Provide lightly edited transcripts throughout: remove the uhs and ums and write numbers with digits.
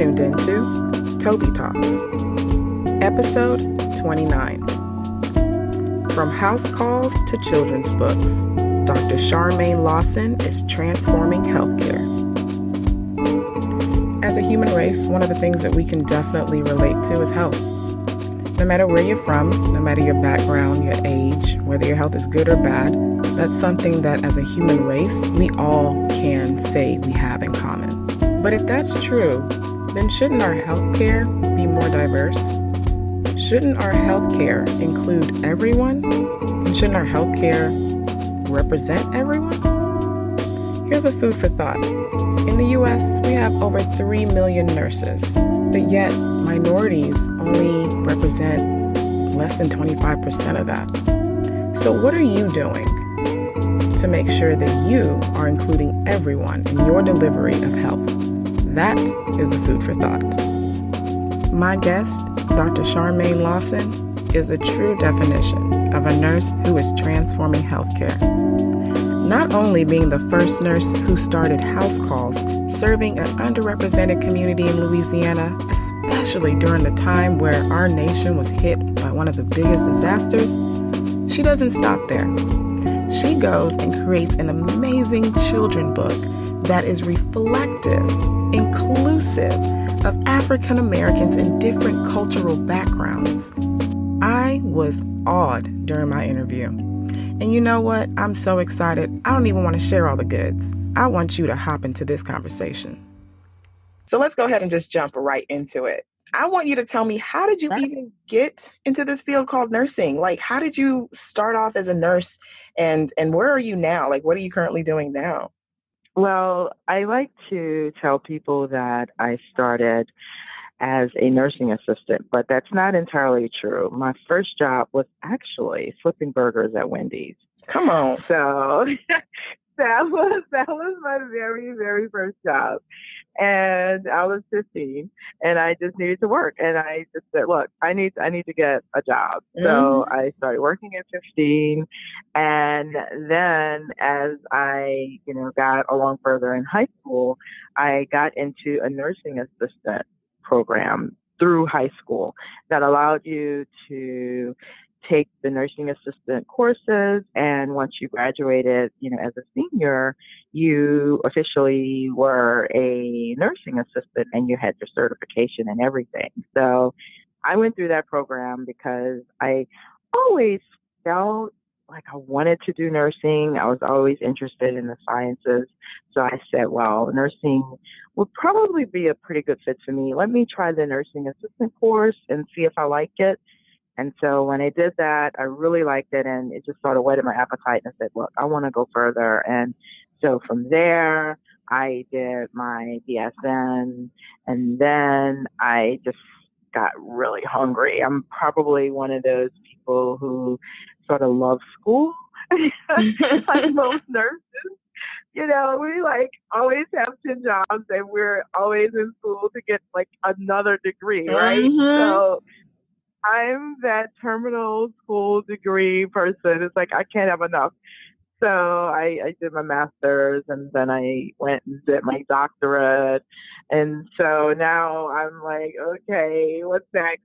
tuned into TobiTalks, episode 29. From house calls to children's books, Dr. Scharmaine Lawson is transforming healthcare. As a human race, one of the things that we can definitely relate to is health. No matter where you're from, no matter your background, your age, whether your health is good or bad, that's something that as a human race, we all can say we have in common. But if that's true, then shouldn't our healthcare be more diverse? Shouldn't our healthcare include everyone? And shouldn't our healthcare represent everyone? Here's a food for thought. In the U.S., we have over 3 million nurses, but yet minorities only represent less than 25% of that. So what are you doing to make sure that you are including everyone in your delivery of health? That is the food for thought. My guest, Dr. Scharmaine Lawson, is a true definition of a nurse who is transforming healthcare. Not only being the first nurse who started house calls, serving an underrepresented community in Louisiana, especially during the time where our nation was hit by one of the biggest disasters, she doesn't stop there. She goes and creates an amazing children's book that is reflective, inclusive of African Americans in different cultural backgrounds. I was awed during my interview. And you know what? I'm so excited. I don't even want to share all the goods. I want you to hop into this conversation. So let's go ahead and just jump right into it. I want you to tell me, how did you even get into this field called nursing? Like, how did you start off as a nurse and where are you now? Like, what are you currently doing now? Well, I like to tell people that I started as a nursing assistant, but that's not entirely true. My first job was actually flipping burgers at Wendy's. Come on. So that was my very, very first job. And I was 15 and I just needed to work. And I just said, look, I need to get a job. So I started working at 15. And then as I, got along further in high school, I got into a nursing assistant program through high school that allowed you to take the nursing assistant courses, and once you graduated, as a senior, you officially were a nursing assistant and you had your certification and everything. So I went through that program because I always felt like I wanted to do nursing. I was always interested in the sciences. So I said, well, nursing would probably be a pretty good fit for me. Let me try the nursing assistant course and see if I like it. And so when I did that, I really liked it, and it just sort of whetted my appetite. And I said, look, I want to go further. And so from there, I did my BSN, and then I just got really hungry. I'm probably one of those people who sort of love school, like most nurses. We always have 10 jobs, and we're always in school to get like another degree, right? So I'm that terminal school degree person. It's like I can't have enough. So I did my master's, and then I went and did my doctorate. And so now I'm like, okay, what's next?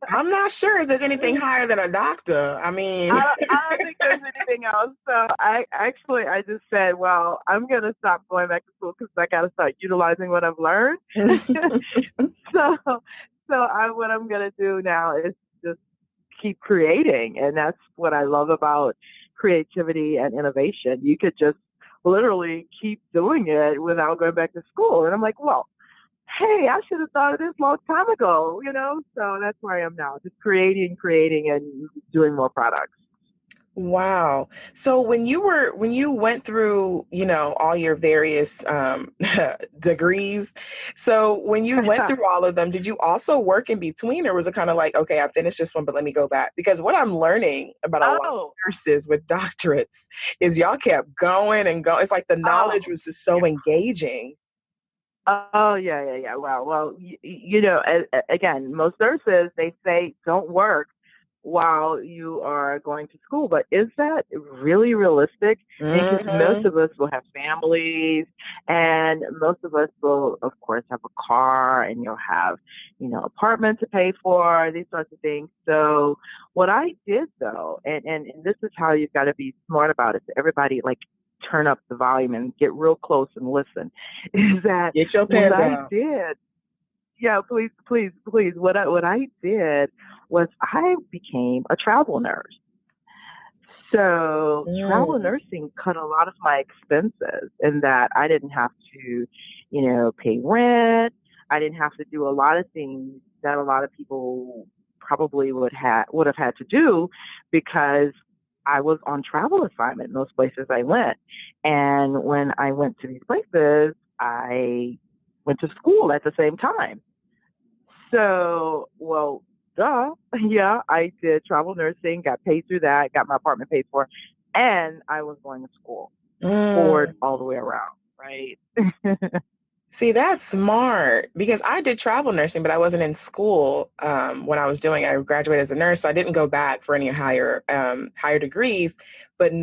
I'm not sure if there's anything higher than a doctor. I mean, I don't think there's anything else. So I just said, well, I'm going to stop going back to school because I got to start utilizing what I've learned. What I'm going to do now is just keep creating. And that's what I love about creativity and innovation. You could just literally keep doing it without going back to school. And I'm like, well, hey, I should have thought of this a long time ago, So that's where I am now, just creating and doing more products. Wow. So when you went through, all your various degrees, so when you went through all of them, did you also work in between, or was it kind of like, okay, I finished this one, but let me go back? Because what I'm learning about a lot of nurses with doctorates is y'all kept going and going. It's like the knowledge was just so engaging. Oh, yeah. Well, again, most nurses, they say don't work while you are going to school. But is that really realistic? I mean, 'cause most Mm-hmm. of us will have families, and most of us will, of course, have a car, and you'll have, apartment to pay for, these sorts of things. So what I did though, and this is how you've got to be smart about it. So everybody, like, turn up the volume and get real close and listen. Is that Get your what pens I out. did? Yeah, please, please, please. What I did was I became a travel nurse. So travel Mm. nursing cut a lot of my expenses in that I didn't have to, pay rent. I didn't have to do a lot of things that a lot of people probably would have had to do because I was on travel assignment in those places I went. And when I went to these places, I went to school at the same time. So, well, duh. Yeah, I did travel nursing, got paid through that, got my apartment paid for, and I was going to school, board Mm. all the way around, right? See, that's smart because I did travel nursing, but I wasn't in school when I was doing it. I graduated as a nurse, so I didn't go back for any higher degrees. But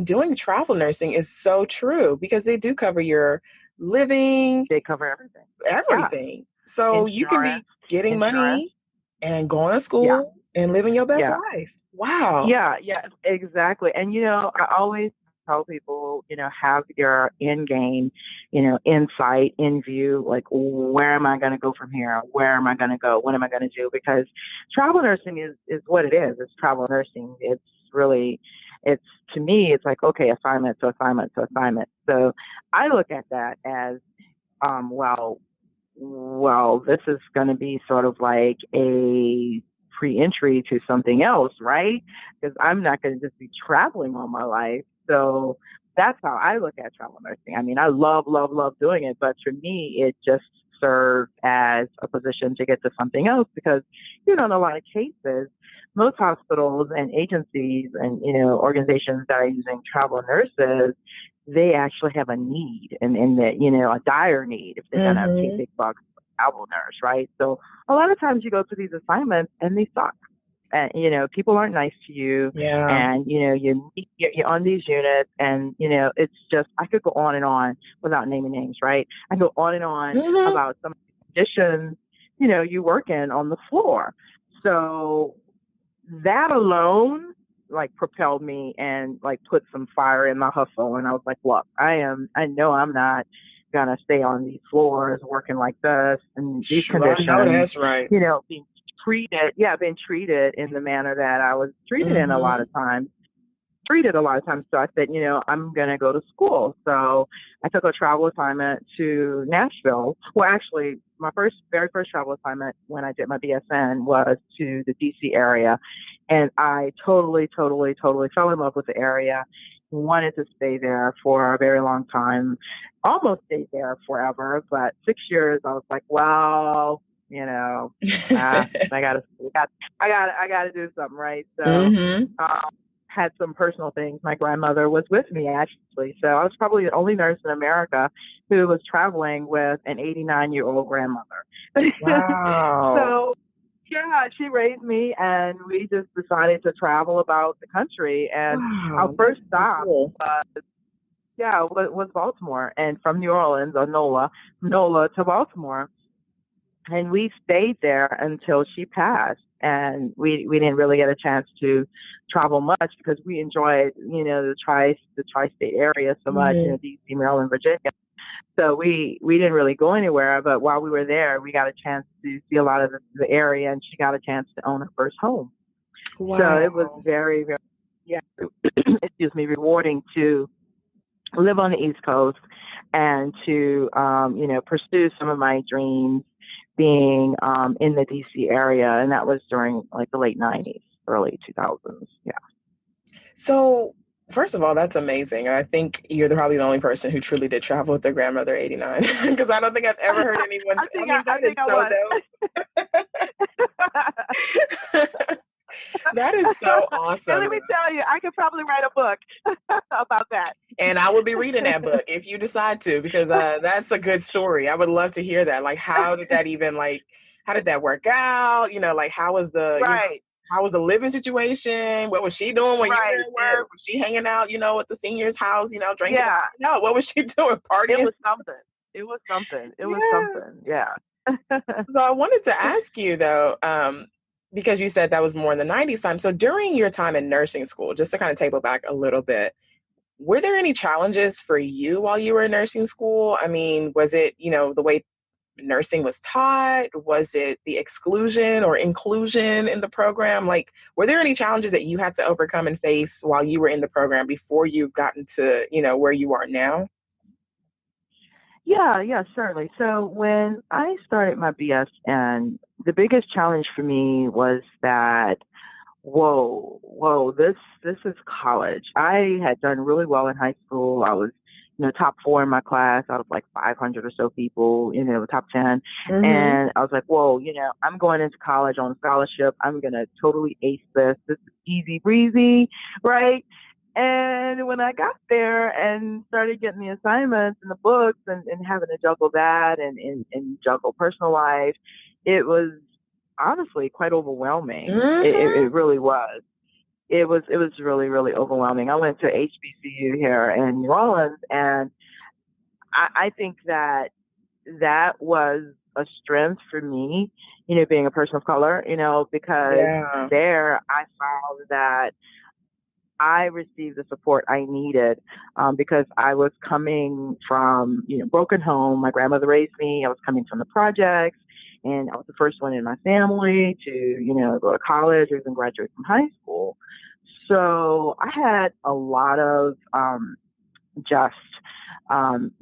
doing travel nursing is so true because they do cover your living, They cover everything. Yeah, everything. So you can insurance, be getting insurance. money and going to Yeah, school and living your best yeah. life. Wow. Yeah, yeah, exactly. And I always tell people, have your end game, in sight, in view, like where am I going to go from here? Where am I going to go? What am I going to do? Because travel nursing is what it is. It's travel nursing. Really, it's to me, it's like, okay, assignment to assignment to assignment. So I look at that as, well, this is going to be sort of like a pre-entry to something else, right? Because I'm not going to just be traveling all my life. So that's how I look at travel nursing. I mean, I love, love, love doing it, but for me, it just served as a position to get to something else because, in a lot of cases, most hospitals and agencies and, organizations that are using travel nurses, they actually have a need and that, a dire need if they're going to pay Mm-hmm. big bucks for a travel nurse, right? So a lot of times you go to these assignments and they suck. And, people aren't nice to you Yeah. and, you're on these units and, it's just, I could go on and on without naming names, right? I go on and on Mm-hmm. about some of the conditions, you work in on the floor. So that alone like propelled me and like put some fire in my hustle. And I was like, look, I know I'm not gonna stay on these floors working like this and these Sure, I know conditions, that's right. being treated in the manner that I was Mm-hmm. treated a lot of times. So I said, I'm going to go to school. So I took a travel assignment to Nashville. Well, actually, my very first travel assignment when I did my BSN was to the DC area. And I totally, totally, totally fell in love with the area. Wanted to stay there for a very long time. Almost stayed there forever, but 6 years, I was like, well, I gotta do something, right? So, Mm-hmm. um, had some personal things. My grandmother was with me actually, so I was probably the only nurse in America who was traveling with an 89-year-old grandmother. Wow. So, yeah, she raised me, and we just decided to travel about the country. And our Wow, first that's so stop cool. was Baltimore, and from New Orleans or Nola to Baltimore. And we stayed there until she passed. And we didn't really get a chance to travel much because we enjoyed, the tri-state area so much, Mm. DC, Maryland, Virginia. So we didn't really go anywhere. But while we were there, we got a chance to see a lot of the area, and she got a chance to own her first home. So it was Wow. very, very, yeah, excuse me, rewarding to live on the East Coast and to, pursue some of my dreams being in the DC area. And that was during like the late 90s, early 2000s. Yeah. So, first of all, that's amazing. I think you're probably the only person who truly did travel with their grandmother 89 because I don't think I've ever heard anyone. I That is think I so was. dope. That is so And awesome. let me tell you, I could probably write a book about that. And I will be reading that book if you decide to, because that's a good story. I would love to hear that. Like, how did that work out? Like, how was the, Right. how was the living situation? What was she doing when you were Right. at work? Was she hanging out, at the senior's house, drinking? Yeah, No, what was she doing? it Partying? was something. It was something. It was Yeah. something. Yeah. So I wanted to ask you though, because you said that was more in the 90s time. So during your time in nursing school, just to kind of table back a little bit, were there any challenges for you while you were in nursing school? I mean, was it, the way nursing was taught? Was it the exclusion or inclusion in the program? Like, were there any challenges that you had to overcome and face while you were in the program before you've gotten to, where you are now? Yeah, yeah, certainly. So when I started my BS, and the biggest challenge for me was that, whoa, this is college. I had done really well in high school. I was, top four in my class out of like 500 or so people, top 10. Mm-hmm. And I was like, whoa, I'm going into college on scholarship. I'm going to totally ace this. This is easy breezy, right? And when I got there and started getting the assignments and the books, and having to juggle that, and juggle personal life, it was honestly quite overwhelming. Mm-hmm. It really was. It was really, really overwhelming. I went to HBCU here in New Orleans, and I think that that was a strength for me, being a person of color, because Yeah. there I found that I received the support I needed, because I was coming from, broken home. My grandmother raised me. I was coming from the projects, and I was the first one in my family to, go to college or even graduate from high school. So I had a lot of just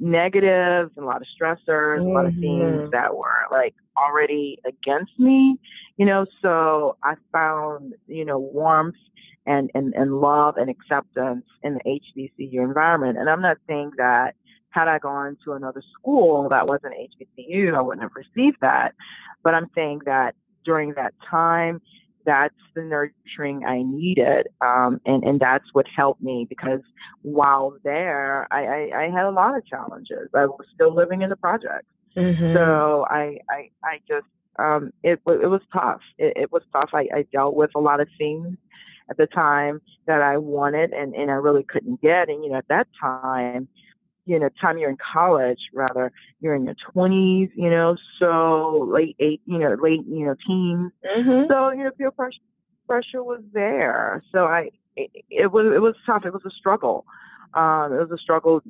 negatives and a lot of stressors, a lot of things Mm-hmm. that were like already against me, so I found, warmth and love and acceptance in the HBCU environment. And I'm not saying that had I gone to another school that wasn't HBCU, I wouldn't have received that. But I'm saying that during that time, that's the nurturing I needed. And that's what helped me, because while there, I had a lot of challenges. I was still living in the projects. Mm-hmm. So I just, it was tough. It was tough. I dealt with a lot of things at the time that I wanted, and I really couldn't get. And, at that time, time you're in college, rather, you're in your 20s, so teens. Mm-hmm. So, peer pressure was there. So it was tough. It was a struggle. It was a struggle,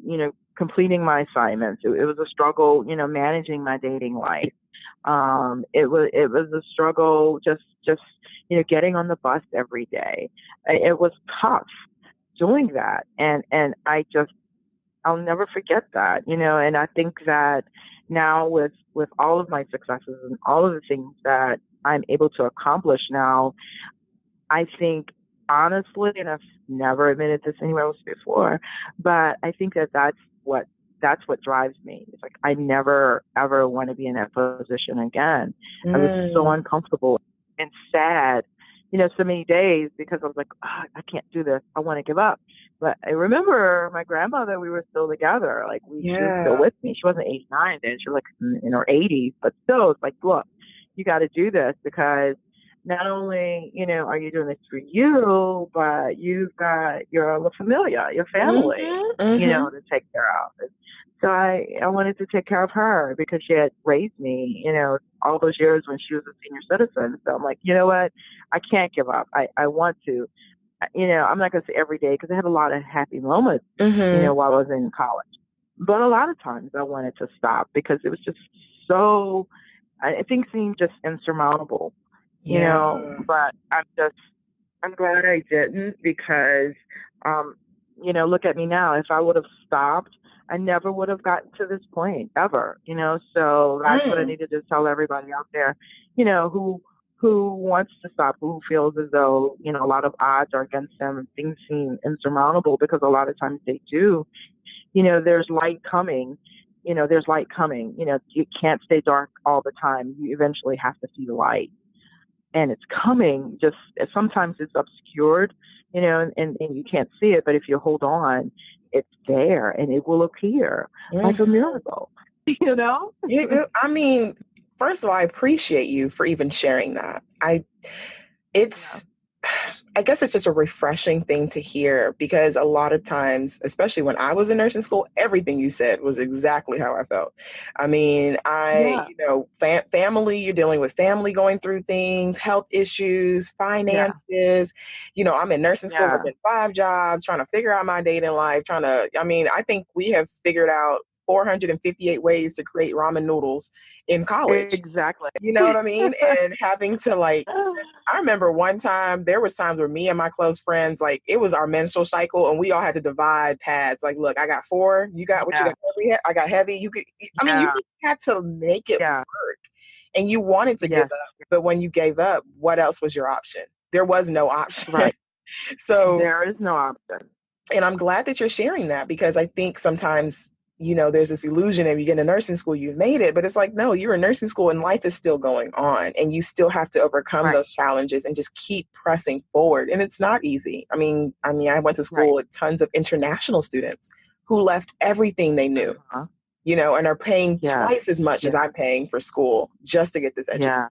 completing my assignments. It was a struggle, managing my dating life. It was a struggle just, getting on the bus every day. It was tough doing that. And I'll never forget that, and I think that now with all of my successes and all of the things that I'm able to accomplish now, I think honestly, and I've never admitted this anywhere else before, but I think that that's what drives me. It's like I never ever want to be in that position again. I was so Mm. uncomfortable and sad, so many days, because I was like, oh, I can't do this. I want to give up. But I remember my grandmother, we were still together. Like she was still Yeah. with me. She wasn't 89 then. She was like in her 80s, but still, it's like, look, you got to do this, because not only, are you doing this for you, but you've got your La Familia, your family, Mm-hmm. Mm-hmm. to take care of. So I wanted to take care of her, because she had raised me, all those years when she was a senior citizen. So I'm like, you know what? I can't give up. I want to. I'm not going to say every day, because I had a lot of happy moments, Mm-hmm. while I was in college. But a lot of times I wanted to stop, because it was just so, I think, seemed just insurmountable, Yeah. but I'm glad I didn't, because, um, look at me now. If I would have stopped, I never would have gotten to this point ever, so that's what I Mm. need to just tell everybody out there, who wants to stop, who feels as though, a lot of odds are against them and things seem insurmountable, because a lot of times they do. There's light coming. There's light coming. You can't stay dark all the time. You eventually have to see the light, and it's coming. Just sometimes it's obscured, and you can't see it. But if you hold on, it's there, and it will appear like a Mhm. miracle. You know? I mean, first of all, I appreciate you for even sharing that. It's, I guess it's just a refreshing thing to hear, because a lot of times, especially when I was in nursing school, everything you said was exactly how I felt. I mean, Yeah. family, you're dealing with family going through things, health issues, Yeah. finances. I'm in nursing school, Yeah. working 5 jobs, trying to figure out my dating life, I think we have figured out 458 ways to create ramen noodles in college. Exactly. You know what I mean? And having to I remember one time there was times where me and my close friends, like it was our menstrual cycle and we all had to divide pads. Like, look, I got 4, you got what you Yeah. got heavy, I got heavy. You Yeah. had to make it Yeah. work, and you wanted to give Yes. up. But when you gave up, what else was your option? There was no option. Right. So, There is no option. and I'm glad that you're sharing that, because I think sometimes, there's this illusion that you get into nursing school, you've made it, but it's like, no, you're in nursing school and life is still going on and you still have to overcome Right. those challenges and just keep pressing forward. And it's not easy. I went to school Right. with tons of international students who left everything they knew, Uh-huh. and are paying Yeah. twice as much as Yeah. I'm paying for school just to get this education. Yeah.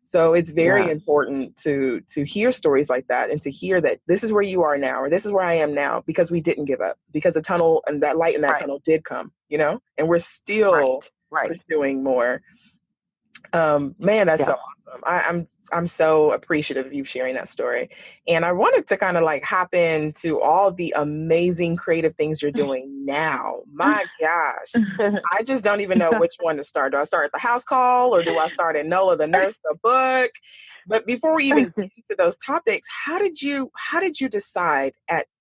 So it's very Yeah. important to hear stories like that, and to hear that this is where you are now, or this is where I am now, because we didn't give up, because the tunnel and that light in that Right. tunnel did come, and we're Right. still Right. pursuing more. Man, that's so Yeah. awesome. I'm so appreciative of you sharing that story. And I wanted to kind of hop into all the amazing creative things you're doing now. My gosh. I just don't even know which one to start. Do I start at the house call, or do I start at Nola the Nurse, the book? But before we even get into those topics, how did you decide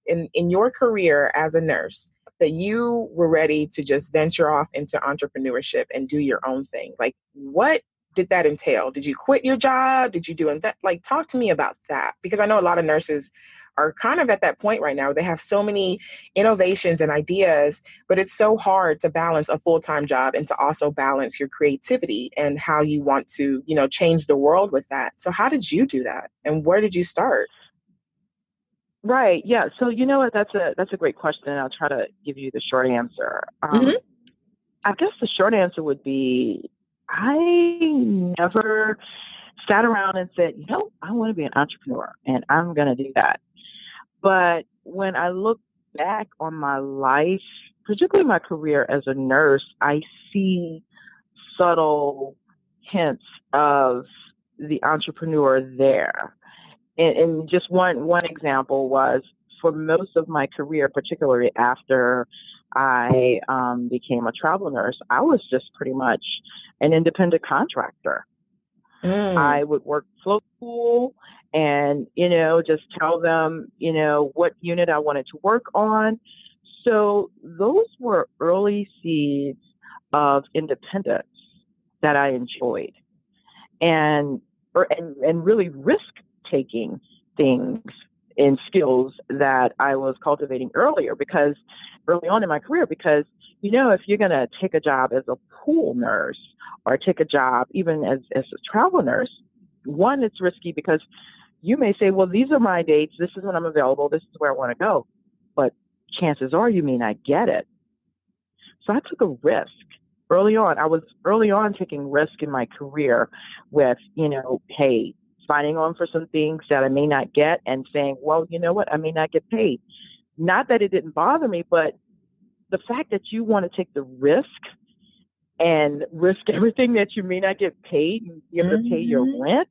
in your career as a nurse that you were ready to just venture off into entrepreneurship and do your own thing? Like, what did that entail? Did you quit your job? Did you do that? Like, talk to me about that, because I know a lot of nurses are kind of at that point right now. They have so many innovations and ideas, but it's so hard to balance a full-time job and to also balance your creativity and how you want to, change the world with that. So how did you do that? And where did you start? Right. Yeah. So you know what? That's a great question. I'll try to give you the short answer. Hmm. I guess the short answer would be I never sat around and said, I want to be an entrepreneur and I'm going to do that. But when I look back on my life, particularly my career as a nurse, I see subtle hints of the entrepreneur there. And just one example was, for most of my career, particularly after I became a travel nurse, I was just pretty much an independent contractor. Mm. I would work float pool and, just tell them, what unit I wanted to work on. So those were early seeds of independence that I enjoyed, and and really risk taking things and skills that I was cultivating early on in my career, because if you're going to take a job as a pool nurse or take a job even as a travel nurse, one, it's risky because you may say, well, these are my dates, this is when I'm available, this is where I want to go, but chances are you may not get it. So I took a risk early on. I was early on taking risk in my career with, hey, signing on for some things that I may not get and saying, well, you know what, I may not get paid. Not that it didn't bother me, but the fact that you want to take the risk and risk everything that you may not get paid and be able to pay your Hmm. rent,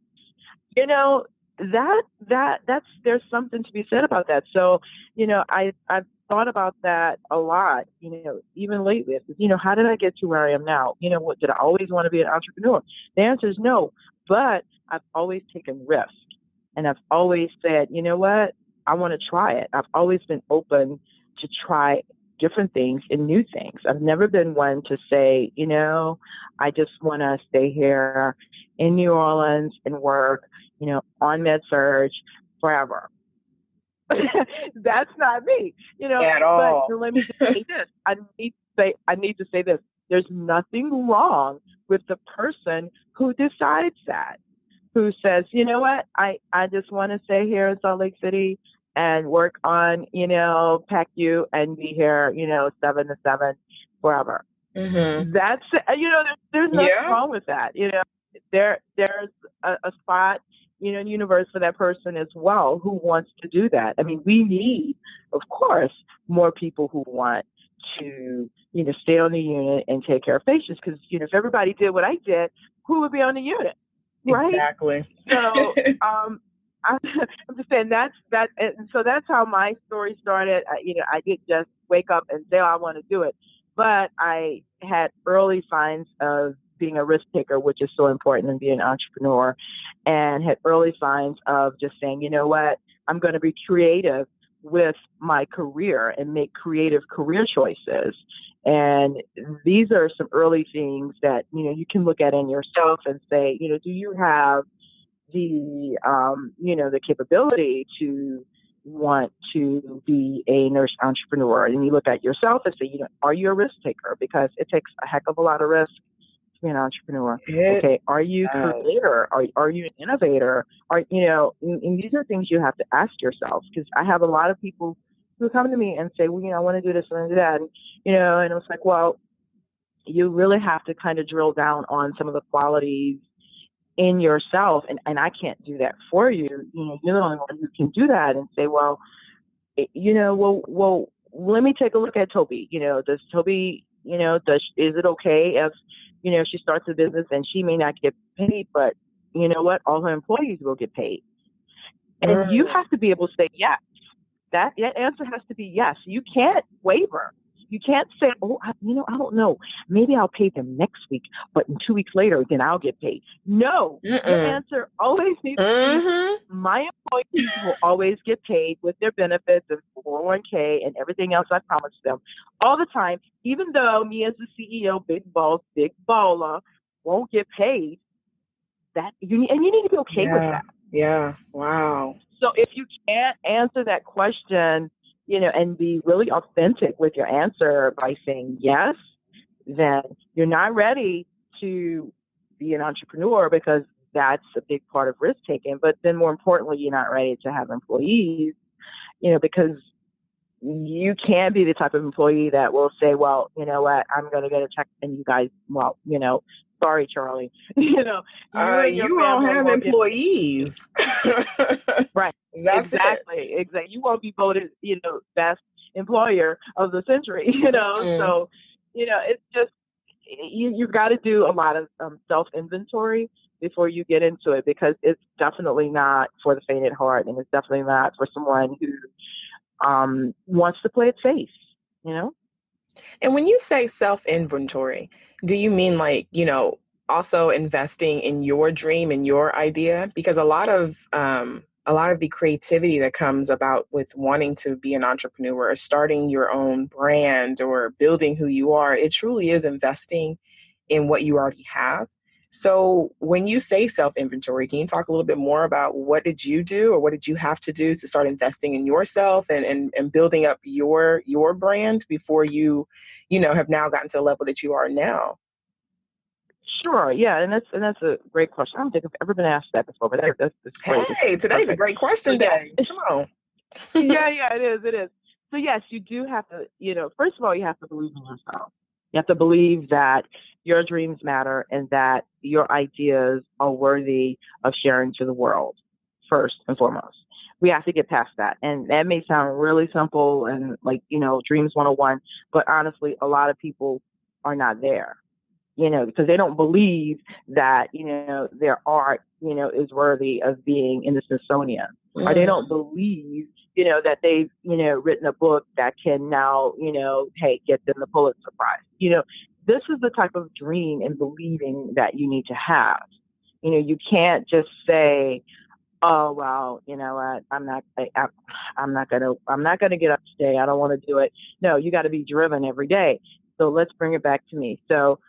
you know, that's there's something to be said about that. So, I've thought about that a lot, even lately. How did I get to where I am now? What, did I always want to be an entrepreneur? The answer is no, but I've always taken risk, and I've always said, you know what, I want to try it. I've always been open to try different things and new things. I've never been one to say, I just want to stay here in New Orleans and work, on med surge forever. That's not me, At but all. let me just say this. I need to say this. There's nothing wrong with the person who decides that, who says, you know what, I just want to stay here in Salt Lake City and work on, PACU and be here, 7 to 7 forever. Hmm. That's, there's nothing Yeah. wrong with that. There's a spot universe for that person as well who wants to do that. I mean, we need, of course, more people who want to, stay on the unit and take care of patients. Because, if everybody did what I did, who would be on the unit, right? Exactly. So, I'm just saying and so that's how my story started. I didn't just wake up and say, oh, I want to do it, but I had early signs of being a risk taker, which is so important in being an entrepreneur, and had early signs of just saying, you know what, I'm going to be creative with my career and make creative career choices. And these are some early things that, you can look at in yourself and say, do you have the capability to want to be a nurse entrepreneur? And you look at yourself and say, are you a risk taker? Because it takes a heck of a lot of risk to be an entrepreneur. Okay, are you a creator? Are you an innovator? And these are things you have to ask yourself, because I have a lot of people who come to me and say, well, I want to do this, I want to do that. And it's like, well, you really have to kind of drill down on some of the qualities in yourself. And I can't do that for you. You're the only one who can do that and say, well, let me take a look at Tobi. Does Tobi, is it okay if, she starts a business and she may not get paid, but you know what? All her employees will get paid. And you have to be able to say yes. That answer has to be yes. You can't waver. You can't say, oh, I don't know. Maybe I'll pay them next week, but 2 weeks later, then I'll get paid. No, your answer always needs to be, my employees will always get paid with their benefits and 401k and everything else I promised them all the time, even though me as the CEO, big boss, big baller, won't get paid. You need to be okay with that. Yeah. Wow. So if you can't answer that question, and be really authentic with your answer by saying yes, then you're not ready to be an entrepreneur, because that's a big part of risk taking. But then more importantly, you're not ready to have employees, because you can't be the type of employee that will say, well, you know what, I'm going to get a check and you guys, well, sorry, Charlie, you won't have employees. Right. That's exactly. You won't be voted, best employer of the century, So, it's just, you've got to do a lot of self-inventory before you get into it, because it's definitely not for the faint at heart, and it's definitely not for someone who wants to play it safe, And when you say self-inventory, do you mean also investing in your dream and your idea? Because a lot of the creativity that comes about with wanting to be an entrepreneur or starting your own brand or building who you are, it truly is investing in what you already have. So when you say self-inventory, can you talk a little bit more about what did you do or what did you have to do to start investing in yourself and building up your brand before you have now gotten to the level that you are now? Sure. Yeah. And that's a great question. I don't think I've ever been asked that before, but that's great. Hey, today's a great question day. Come on. Yeah, it is. So yes, you do have to, first of all, you have to believe in yourself. You have to believe that your dreams matter and that your ideas are worthy of sharing to the world, first and foremost. We have to get past that. And that may sound really simple and dreams 101, but honestly, a lot of people are not there, because they don't believe that, their art, is worthy of being in the Smithsonian. Or they don't believe, that they've, written a book that can now, hey, get them the Pulitzer Prize. This is the type of dream and believing that you need to have. You can't just say, oh, well, you know what, I'm not gonna get up today. I don't want to do it. No, you got to be driven every day. So let's bring it back to me. So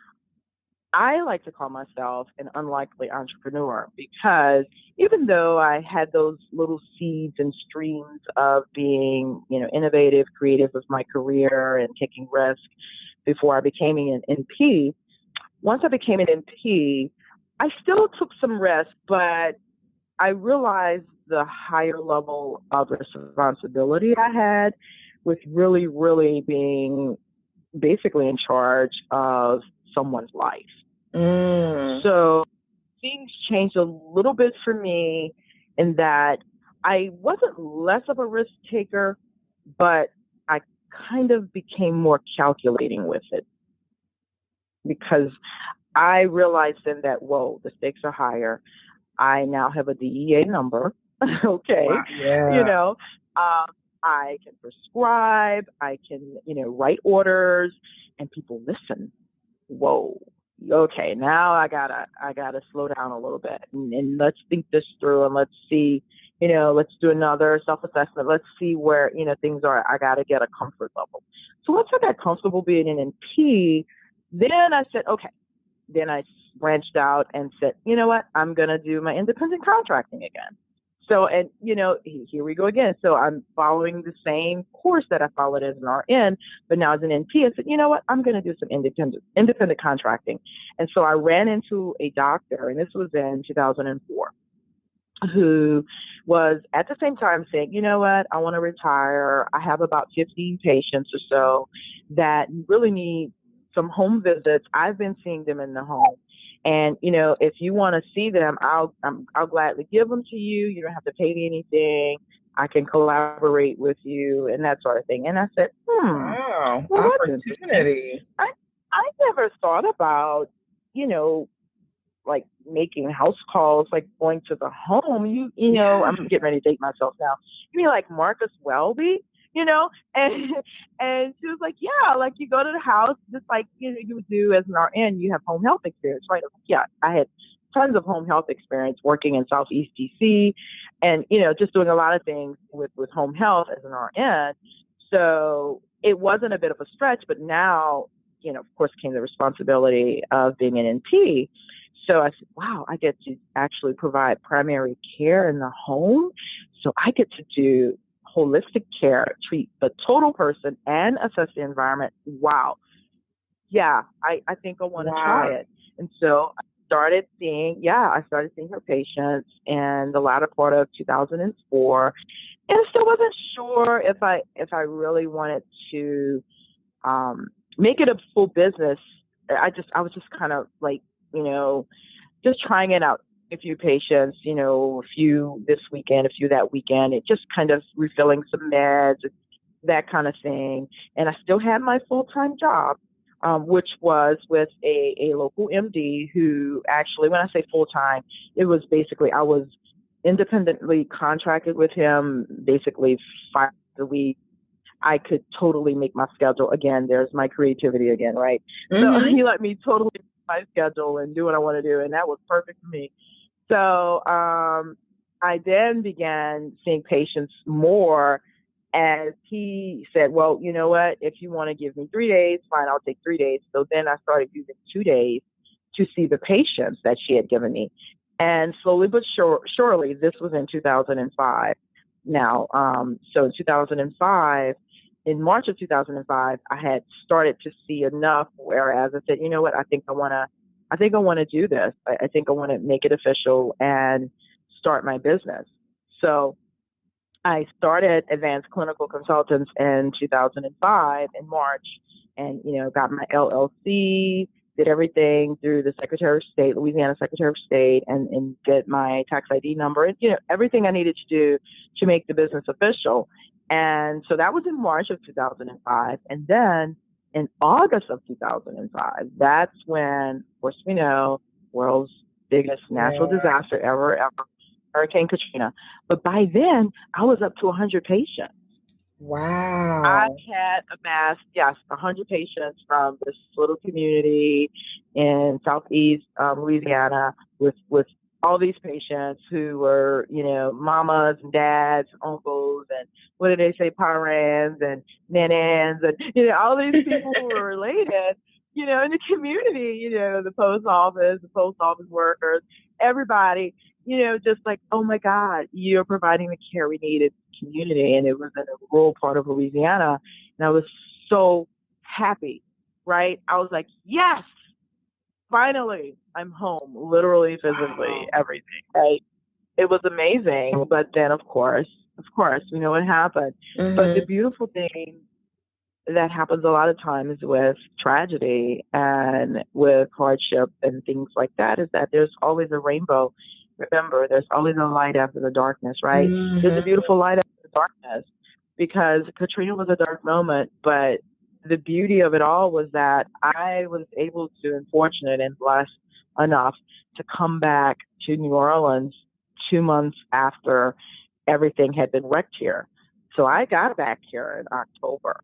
I like to call myself an unlikely entrepreneur, because even though I had those little seeds and streams of being, innovative, creative with my career and taking risks before I became an NP, once I became an NP, I still took some risks, but I realized the higher level of responsibility I had with really, really being basically in charge of someone's life. So things changed a little bit for me in that I wasn't less of a risk taker, but I kind of became more calculating with it because I realized then that, whoa, the stakes are higher. I now have a DEA number. Okay. Wow. You Yeah. know, I can prescribe, I can, write orders, and people listen. Whoa. Okay, now I gotta slow down a little bit and let's think this through and let's see, let's do another self-assessment. Let's see where, things are. I gotta get a comfort level. So once I got comfortable being an NP, then I said, okay. Then I branched out and said, you know what? I'm going to do my independent contracting again. So, and, here we go again. So I'm following the same course that I followed as an RN, but now as an NP, I said, you know what? I'm going to do some independent contracting. And so I ran into a doctor, and this was in 2004, who was at the same time saying, you know what? I want to retire. I have about 15 patients or so that really need some home visits. I've been seeing them in the home. And, if you want to see them, I'll gladly give them to you. You don't have to pay me anything. I can collaborate with you and that sort of thing. And I said, Wow. well, that's interesting. Opportunity. I never thought about, like making house calls, like going to the home. I'm getting ready to date myself now. You mean like Marcus Welby? And she was like, yeah, like you go to the house just like you would do as an RN. You have home health experience, right? Yeah, I had tons of home health experience working in Southeast DC, and just doing a lot of things with home health as an RN. So it wasn't a bit of a stretch, but now of course came the responsibility of being an NP. So I said, wow, I get to actually provide primary care in the home. So I get to do holistic care, treat the total person and assess the environment. Wow. Yeah, I think I want to try it. And so I started seeing her patients in the latter part of 2004. And I still wasn't sure if I really wanted to make it a full business. I was just kind of like, just trying it out. A few patients, a few this weekend, a few that weekend. It just kind of refilling some meds, that kind of thing. And I still had my full-time job, which was with a local MD who actually, when I say full-time, it was basically I was independently contracted with him, basically 5 days a week. I could totally make my schedule. Again, there's my creativity again, right? So he let me totally make my schedule and do what I want to do, and that was perfect for me. So I then began seeing patients more as he said, well, you know what, if you want to give me 3 days, fine, I'll take 3 days. So then I started using 2 days to see the patients that she had given me. And slowly but surely, this was in 2005 now. So in 2005, in March of 2005, I had started to see enough, whereas I said, you know what, I think I want to do this. I think I want to make it official and start my business. So I started Advanced Clinical Consultants in 2005 in March, and got my LLC, did everything through the Secretary of State, Louisiana Secretary of State, and get my tax ID number, and everything I needed to do to make the business official. And so that was in March of 2005, and then in August of 2005, that's when, of course, we know, world's biggest natural disaster ever, Hurricane Katrina. But by then, I was up to 100 patients. Wow. I had amassed, 100 patients from this little community in Southeast Louisiana with all these patients who were, mamas and dads, uncles, and what do they say, parents and nanans, and, all these people who were related, in the community, the post office workers, everybody, just like, oh my God, you're providing the care we needed community. And it was in a rural part of Louisiana. And I was so happy, right? I was like, yes, finally, I'm home, literally, physically, everything, right? It was amazing. But then, of course, we know what happened. But the beautiful thing that happens a lot of times with tragedy and with hardship and things like that is that there's always a rainbow. Remember, there's always a light after the darkness, right? There's a Mm-hmm. beautiful light after the darkness because Katrina was a dark moment, but the beauty of it all was that I was able to, and fortunate and blessed enough to come back to New Orleans 2 months after everything had been wrecked here. So I got back here in October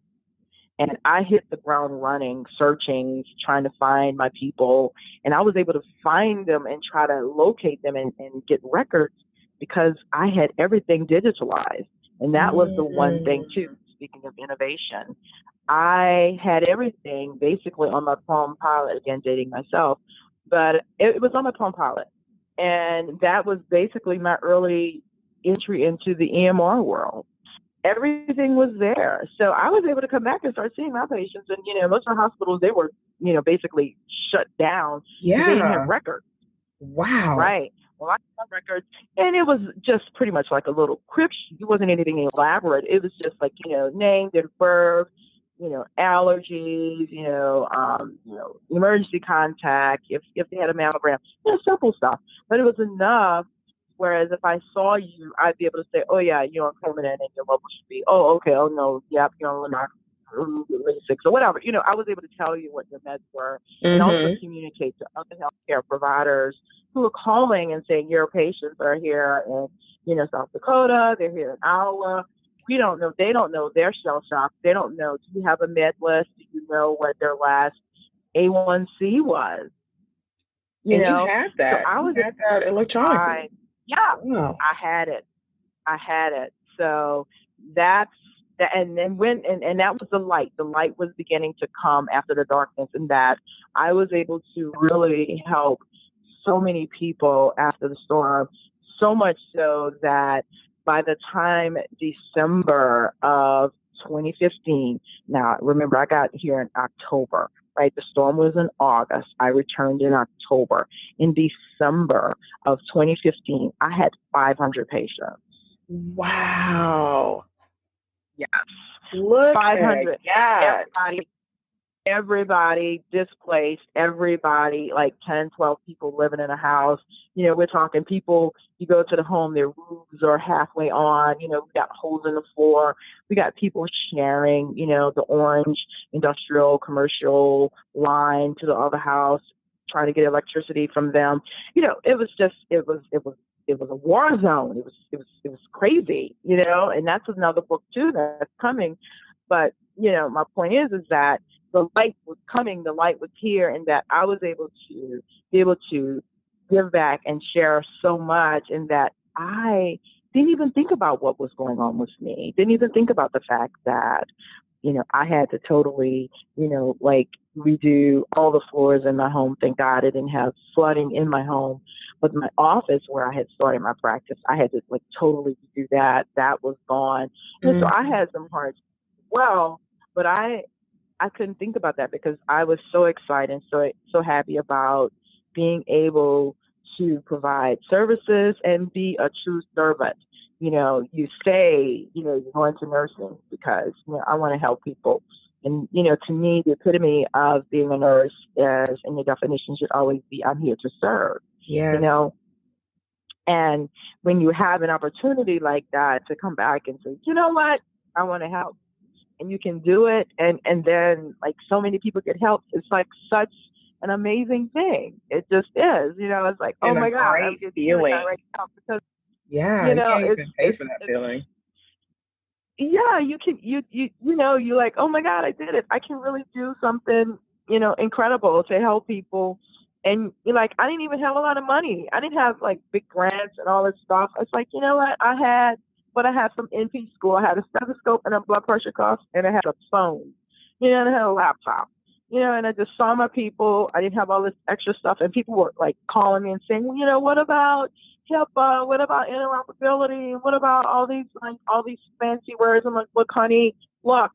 and I hit the ground running, searching, trying to find my people. And I was able to find them and try to locate them and get records because I had everything digitalized. And that was the one thing, too, speaking of innovation. I had everything basically on my Palm Pilot, again, dating myself, but it was on my Palm Pilot. And that was basically my early entry into the EMR world. Everything was there. So I was able to come back and start seeing my patients. And, most of the hospitals, they were, basically shut down because they didn't have Yeah. records. Wow. Right. Well, I had records, and it was just pretty much like a little crib sheet. It wasn't anything elaborate. It was just like, name, date of birth, allergies, emergency contact, if they had a mammogram, simple stuff. But it was enough. Whereas if I saw you, I'd be able to say, oh yeah, you're on permanent and your level should be, oh, okay, oh no, yep, you're on Lasix or whatever. I was able to tell you what your meds were and also Mm-hmm. communicate to other healthcare providers who are calling and saying your patients are here in, South Dakota, they're here in Iowa. We don't know. They don't know. They're shell shocked. They don't know. Do you have a med list? Do you know what their last A1C was? You And you know, had so that. I You was, had that electronically. yeah, Wow. I had it. I had it. So that's that. And then and that was the light. The light was beginning to come after the darkness, and that I was able to really help so many people after the storm, so much so that by the time December of 2015, now remember I got here in October, right? The storm was in August. I returned in October. In December of 2015, I had 500 patients. Wow. Yes, Look at 500. God. Everybody displaced, everybody, like 10, 12 people living in a house. We're talking people, you go to the home, their roofs are halfway on, we got holes in the floor. We got people sharing, the orange industrial commercial line to the other house, trying to get electricity from them. It was just, it was a war zone. It was crazy, and that's another book too that's coming. But, my point is that the light was coming, the light was here, and that I was able to give back and share so much, and that I didn't even think about what was going on with me. Didn't even think about the fact that, I had to totally, like redo all the floors in my home. Thank God I didn't have flooding in my home. But my office where I had started my practice, I had to like totally do that. That was gone. And so I Mm-hmm. had some hard well, but I couldn't think about that because I was so excited and so happy about being able to provide services and be a true servant. You say, you're going to nursing because, I want to help people. And, to me, the epitome of being a nurse is, and the definition should always be, I'm here to serve, you Yes. know. And when you have an opportunity like that to come back and say, you know what, I want to help and you can do it. And then like so many people get help. It's like such an amazing thing. It just is, it's like, oh And a my God, I'm great getting teary right feeling. now because, Yeah, you can't it's, even pay for that feeling. yeah, you can, you're like, oh my God, I did it. I can really do something, incredible to help people. And you're like, I didn't even have a lot of money. I didn't have like big grants and all this stuff. It's like, you know what? I had from NP school. I had a stethoscope and a blood pressure cuff, and I had a phone, and I had a laptop, and I just saw my people. I didn't have all this extra stuff, and people were like calling me and saying, well, what about HIPAA? What about interoperability? What about all these fancy words? I'm like, look, honey, look,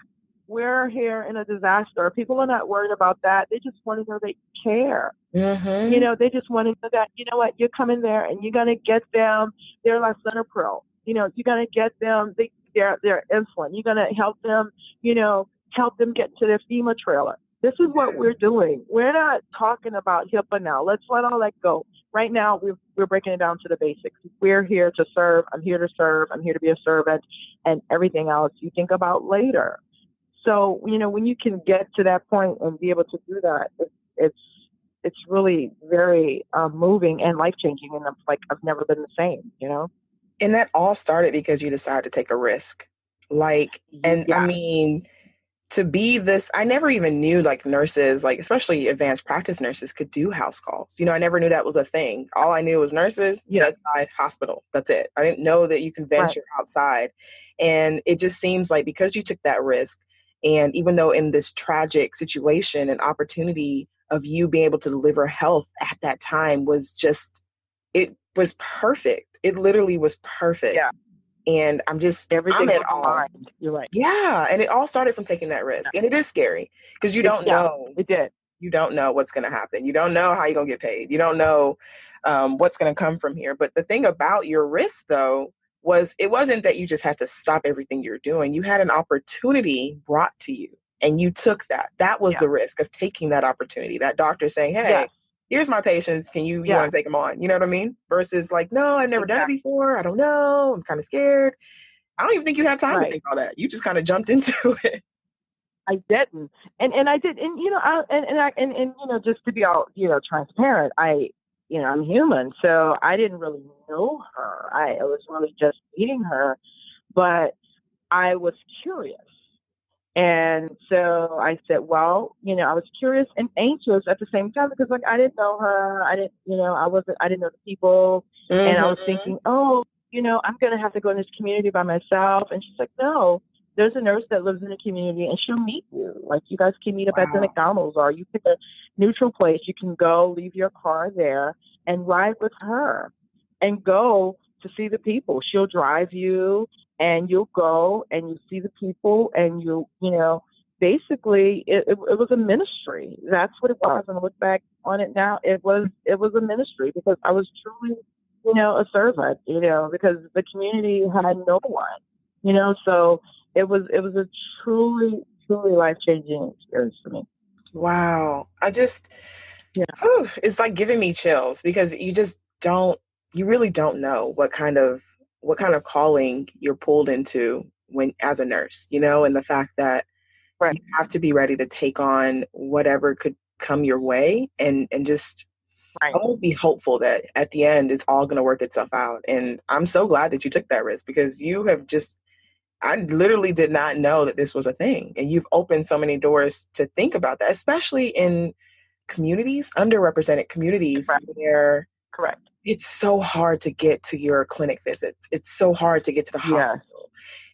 we're here in a disaster. People are not worried about that. They just want to know they care. Mm-hmm. They just want to know that, what, you're coming there and you're going to get them their lisinopril. You're going to get them their insulin. You're going to help them, help them get to their FEMA trailer. This is what we're doing. We're not talking about HIPAA now. Let's let all that go. Right now, we're breaking it down to the basics. We're here to serve. I'm here to serve. I'm here to be a servant, and everything else you think about later. So, when you can get to that point and be able to do that, it's really very moving and life changing. And I'm like, I've never been the same. And that all started because you decided to take a risk. And I Yeah. mean, to be this, I never even knew like nurses, like especially advanced practice nurses, could do house calls. I never knew that was a thing. All I knew was nurses, bedside, hospital. That's it. I didn't know that you can venture outside. And it just seems like because you took that risk, and even though in this tragic situation, an opportunity of you being able to deliver health at that time was just, it was perfect. It literally was perfect. Yeah. And I'm at all. You're right. Yeah. And it all started from taking that risk. And it is scary because you don't know. It did. You don't know what's going to happen. You don't know how you're going to get paid. You don't know what's going to come from here. But the thing about your risk, though, was it wasn't that you just had to stop everything you're doing. You had an opportunity brought to you and you took that. That was the risk of taking that opportunity. That doctor saying, hey, here's my patients. You want to take them on? You know what I mean? Versus like, no, I've never done it before. I don't know. I'm kind of scared. I don't even think you had time to think all that. You just kind of jumped into it. I didn't. And I did. And just to be all, transparent, I'm human. So I didn't really know her. I was really just meeting her, but I was curious. And so I said, well, I was curious and anxious at the same time because like I didn't know her. I didn't know the people. Mm-hmm. And I was thinking, I'm going to have to go in this community by myself. And she's like, no, there's a nurse that lives in the community and she'll meet you. Like you guys can meet up at the McDonald's or you pick a neutral place. You can go leave your car there and ride with her and go to see the people. She'll drive you. And you'll go and you see the people and basically it was a ministry. That's what it was. And I look back on it now, it was a ministry because I was truly, a servant, because the community had no one, so it was a truly, truly life-changing experience for me. Wow. It's like giving me chills because you really don't know what kind of calling you're pulled into when as a nurse, and the fact that you have to be ready to take on whatever could come your way and just almost be hopeful that at the end it's all going to work itself out. And I'm so glad that you took that risk because I literally did not know that this was a thing. And you've opened so many doors to think about that, especially in communities, underrepresented communities where it's so hard to get to your clinic visits. It's so hard to get to the hospital.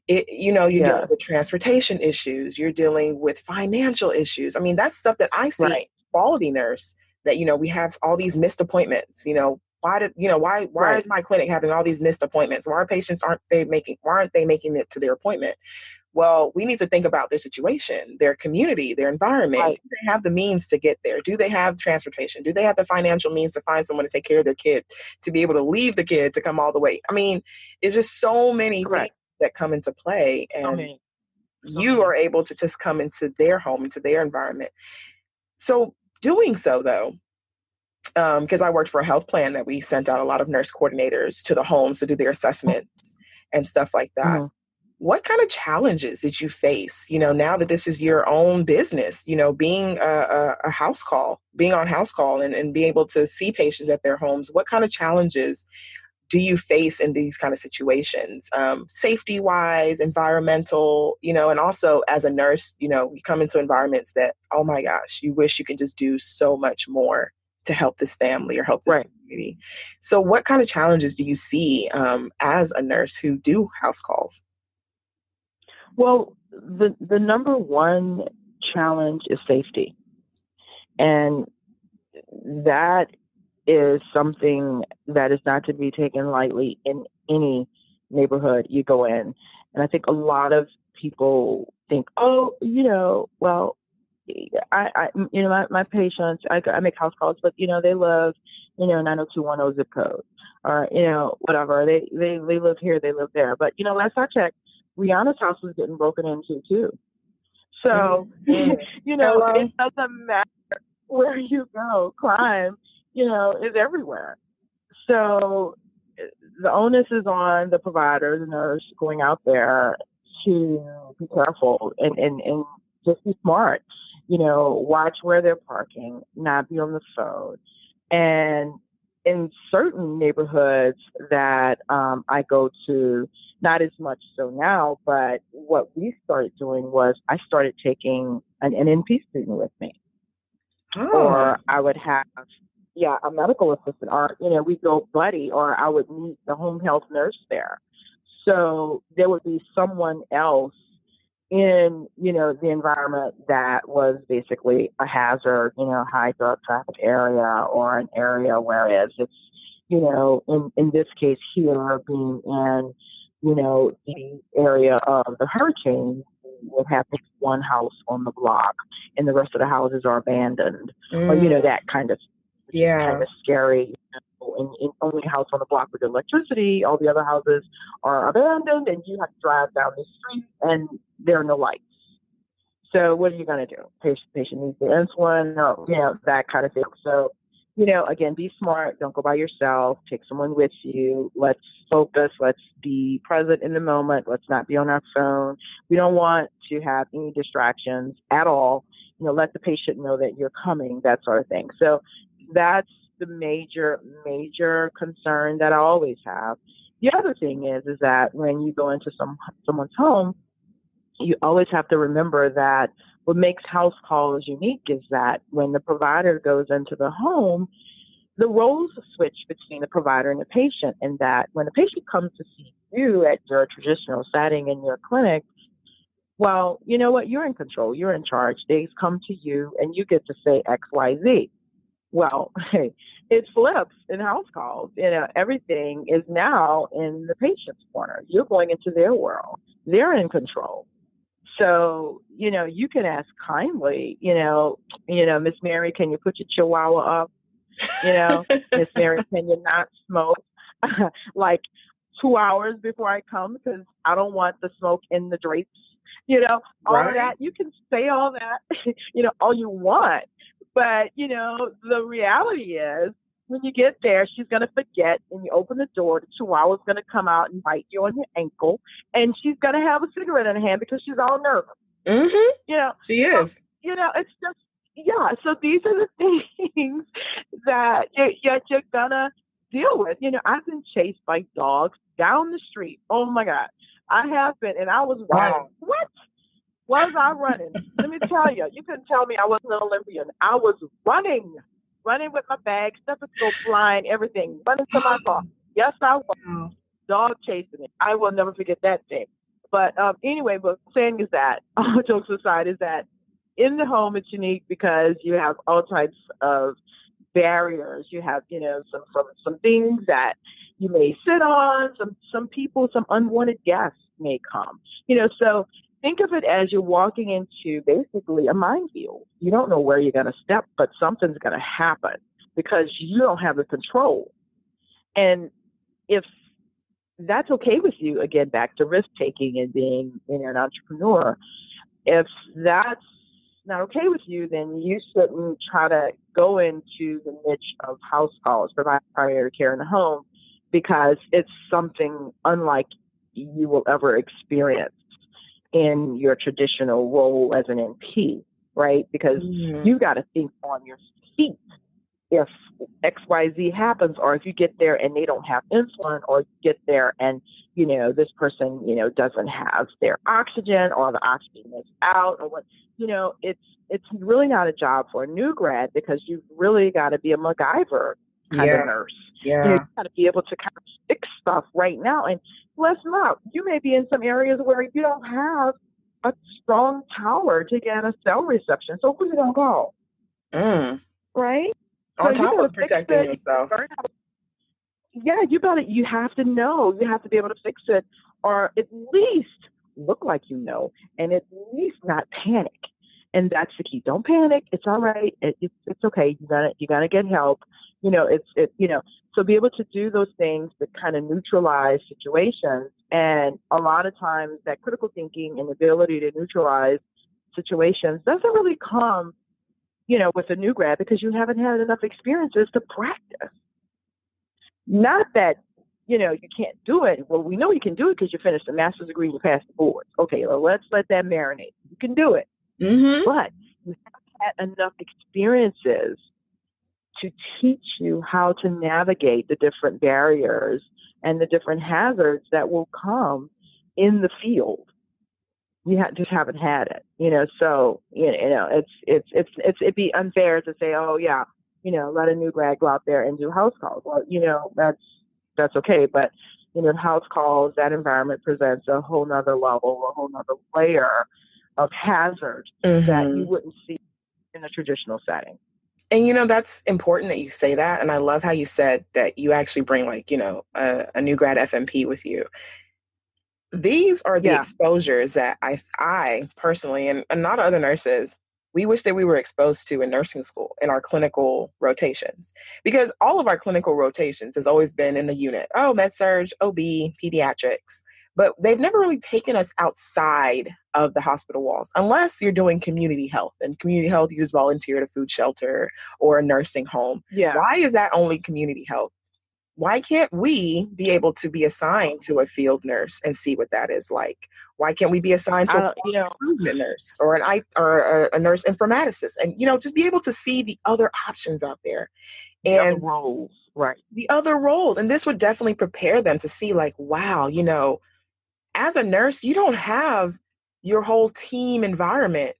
You're dealing with transportation issues. You're dealing with financial issues. I mean, that's stuff that I see quality nurse that, we have all these missed appointments. Why is my clinic having all these missed appointments? Why aren't they making it to their appointment? Well, we need to think about their situation, their community, their environment. Do they have the means to get there? Do they have transportation? Do they have the financial means to find someone to take care of their kid, to be able to leave the kid to come all the way? I mean, it's just so many things that come into play. And you are able to just come into their home, into their environment. So doing so, though, because I worked for a health plan that we sent out a lot of nurse coordinators to the homes to do their assessments and stuff like that. Mm-hmm. What kind of challenges did you face, now that this is your own business, being a house call, being on house call and being able to see patients at their homes? What kind of challenges do you face in these kind of situations? Safety wise, environmental, and also as a nurse, you come into environments that, oh my gosh, you wish you could just do so much more to help this family or help this community. So what kind of challenges do you see as a nurse who do house calls? Well, the number one challenge is safety. And that is something that is not to be taken lightly in any neighborhood you go in. And I think a lot of people think, my patients, I make house calls, but, they live, 90210 zip code or, whatever. They live here, they live there. But, last I checked, Rihanna's house was getting broken into too. So, Mhm. it Hello. doesn't matter where you go. Crime, is everywhere. So the onus is on the provider, the nurse going out there to be careful and just be smart. Watch where they're parking, not be on the phone. And in certain neighborhoods that I go to, not as much so now, but what we started doing was I started taking an NP student with me, Oh, or I would have, yeah, a medical assistant, or we'd go buddy, or I would meet the home health nurse there. So there would be someone else in the environment that was basically a hazard, high drug traffic area, or an area, whereas it's in this case here, being in the area of the hurricane, would have one house on the block and the rest of the houses are abandoned, or mm, that kind of, which is kind yeah, of scary. And only a house on the block with electricity, all the other houses are abandoned, and you have to drive down the street and there are no lights. So what are you going to do? Patient needs the insulin, or that kind of thing. So again, be smart. Don't go by yourself. Take someone with you. Let's focus. Let's be present in the moment. Let's not be on our phone. We don't want to have any distractions at all. Let the patient know that you're coming, that sort of thing. So that's the major concern that I always have. The other thing is that when you go into someone's home, you always have to remember that what makes house calls unique is that when the provider goes into the home, the roles switch between the provider and the patient, and that when the patient comes to see you at your traditional setting in your clinic, well, you know what? You're in control. You're in charge. They come to you and you get to say X, Y, Z. Well, it flips in house calls. Everything is now in the patient's corner. You're going into their world. They're in control. So, you can ask kindly, Miss Mary, can you put your chihuahua up? Miss Mary, can you not smoke like 2 hours before I come because I don't want the smoke in the drapes? All of right. that. You can say all that, all you want. But, the reality is when you get there, she's going to forget, and you open the door, the chihuahua's going to come out and bite you on your ankle, and she's going to have a cigarette in her hand because she's all nervous. Mm-hmm. You know, She so, is. it's just, yeah. So these are the things that you're going to deal with. I've been chased by dogs down the street. Oh my God. I have been, and I was running. Wow. What? Was I running? Let me tell you, you couldn't tell me I wasn't an Olympian. I was running with my bag, stethoscope flying, everything, running to my car. Yes, I was. Wow. Dog chasing it. I will never forget that day. But anyway, what I'm saying is that, all jokes aside, is that in the home it's unique because you have all types of barriers. You have, some things that you may sit on, some people, some unwanted guests may come. So think of it as you're walking into basically a minefield. You don't know where you're going to step, but something's going to happen because you don't have the control. And if that's okay with you, again, back to risk taking and being an entrepreneur, if that's not okay with you, then you shouldn't try to go into the niche of house calls, provide primary care in the home, because it's something unlike you will ever experience in your traditional role as an NP, right? Because Mm-hmm. you got to think on your feet if XYZ happens, or if you get there and they don't have insulin, or you get there and, this person, doesn't have their oxygen, or the oxygen is out, or what, it's really not a job for a new grad, because you've really got to be a MacGyver kind of Yeah. nurse. You Yeah. got to be able to kind of fix stuff right now. And let's not, you may be in some areas where you don't have a strong tower to get a cell reception. So who you gonna call? Mm. Right? So On you top got to of fix protecting it. yourself. Yeah, you have to know. You have to be able to fix it, or at least look like and at least not panic. And that's the key. Don't panic. It's all right. It's okay. You gotta get help. So be able to do those things that kind of neutralize situations. And a lot of times that critical thinking and ability to neutralize situations doesn't really come, with a new grad because you haven't had enough experiences to practice. Not that, you can't do it. Well, we know you can do it because you finished a master's degree and you passed the boards. Okay, well, let's let that marinate. You can do it. Mm-hmm. But you haven't had enough experiences to teach you how to navigate the different barriers and the different hazards that will come in the field. You just haven't had it, So it'd be unfair to say, oh yeah, let a new grad go out there and do house calls. Well, that's okay, but house calls, that environment presents a whole nother level, a whole nother layer of hazard that you wouldn't see in a traditional setting. And, that's important that you say that. And I love how you said that you actually bring a new grad FMP with you. These are the exposures that I personally, and not other nurses, we wish that we were exposed to in nursing school in our clinical rotations, because all of our clinical rotations has always been in the unit. Oh, med-surg, OB, pediatrics. But they've never really taken us outside of the hospital walls, unless you're doing community health. And community health, you just volunteer at a food shelter or a nursing home. Yeah. Why is that only community health? Why can't we be able to be assigned to a field nurse and see what that is like? Why can't we be assigned to a improvement nurse or a nurse informaticist, and just be able to see the other options out there and the other roles, right? The other roles, and this would definitely prepare them to see, like, wow, as a nurse, you don't have your whole team environment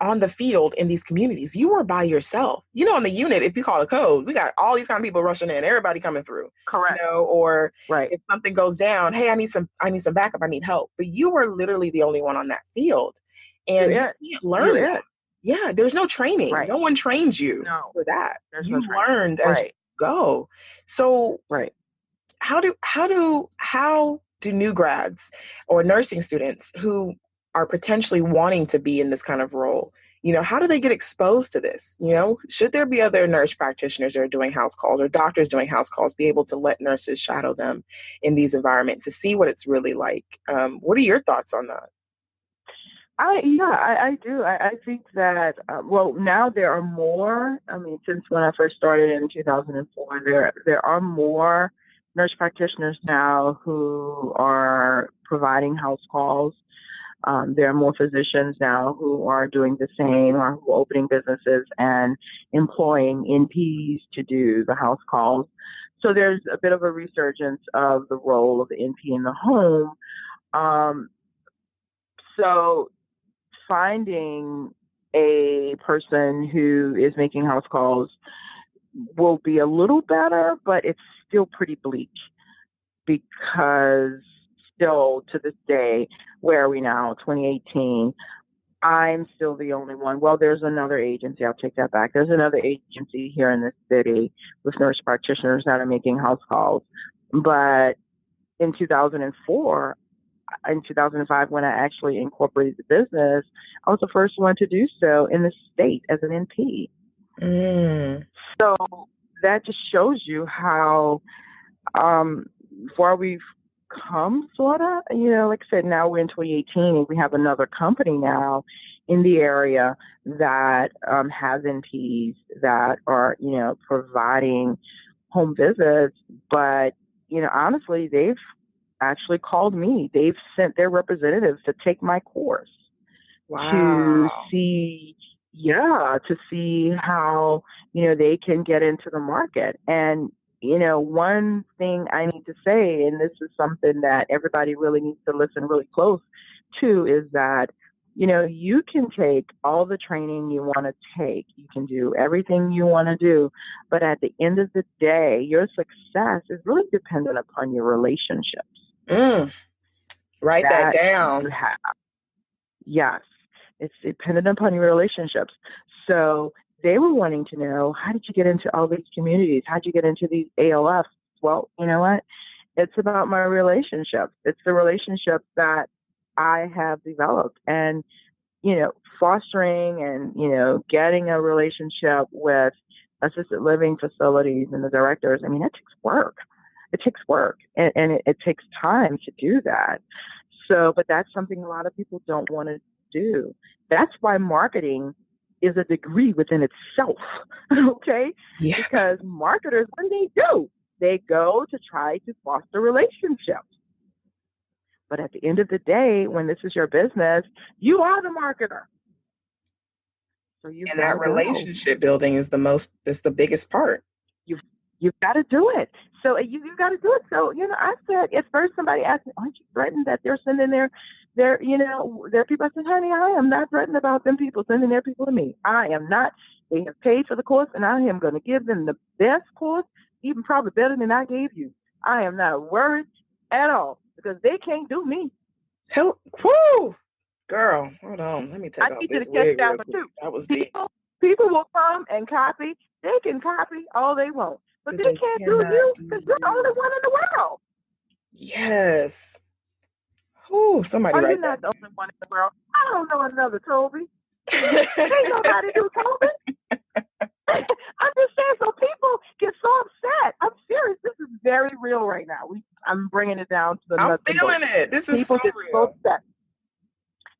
on the field in these communities. You are by yourself. In the unit, if you call a code, we got all these kind of people rushing in, everybody coming through. Correct. Or right. If something goes down, hey, I need some backup, I need help. But you are literally the only one on that field. And you can't learn that. Yeah, there's no training. Right. No one trains you for that. You learned as you go. So how do new grads or nursing students who are potentially wanting to be in this kind of role, how do they get exposed to this? Should there be other nurse practitioners that are doing house calls or doctors doing house calls, be able to let nurses shadow them in these environments to see what it's really like? What are your thoughts on that? I do. I think that, now there are more. I mean, since when I first started in 2004, there are more nurse practitioners now who are providing house calls. There are more physicians now who are doing the same, or who are opening businesses and employing NPs to do the house calls. So there's a bit of a resurgence of the role of the NP in the home. So finding a person who is making house calls will be a little better, but it's still pretty bleak, because still to this day, where are we now, 2018, I'm still the only one. Well, there's another agency. I'll take that back. There's another agency here in this city with nurse practitioners that are making house calls. But in 2004, in 2005, when I actually incorporated the business, I was the first one to do so in the state as an NP. So that just shows you how far we've come, sort of. Like I said, now we're in 2018, and we have another company now in the area that has NPs that are, providing home visits. But, honestly, they've actually called me. They've sent their representatives to take my course. Wow. To see how, they can get into the market. And, one thing I need to say, and this is something that everybody really needs to listen really close to, is that, you can take all the training you want to take. You can do everything you want to do. But at the end of the day, your success is really dependent upon your relationships. Write that down. You have. Yes. It's dependent upon your relationships. So they were wanting to know, how did you get into all these communities? How did you get into these ALFs? Well, you know what? It's about my relationships. It's the relationships that I have developed. And, fostering and, getting a relationship with assisted living facilities and the directors, I mean, it takes work. It takes work, and it takes time to do that. So, but that's something a lot of people don't want to do. That's why marketing is a degree within itself. Okay? Yeah. Because marketers, what do? They go to try to foster relationships. But at the end of the day, when this is your business, you are the marketer. So you've And got that to go. relationship building is the biggest part. You've you've got to do it. So you've got to do it. So I said at first somebody asked me, "Aren't you threatened that they're sending their people?" I said, "Honey, I am not threatened about them people sending their people to me. I am not. They have paid for the course, and I am going to give them the best course, even probably better than I gave you. I am not worried at all because they can't do me." Hell, whoo, girl, hold on. Let me I take off need you this to catch wig that real one quick. too. That was deep. People will come and copy. They can copy all they want, but But they they can't do cannot you do because you're the only you. one in the world. Yes. Whoo, somebody Are you write not the only one in the world? I don't know another Toby. Ain't that. nobody do Toby. I'm just saying, so people get so upset. I'm serious. This is very real right now. I'm bringing it down to the I'm nuts and feeling bolts. it. This is so People get so real. upset.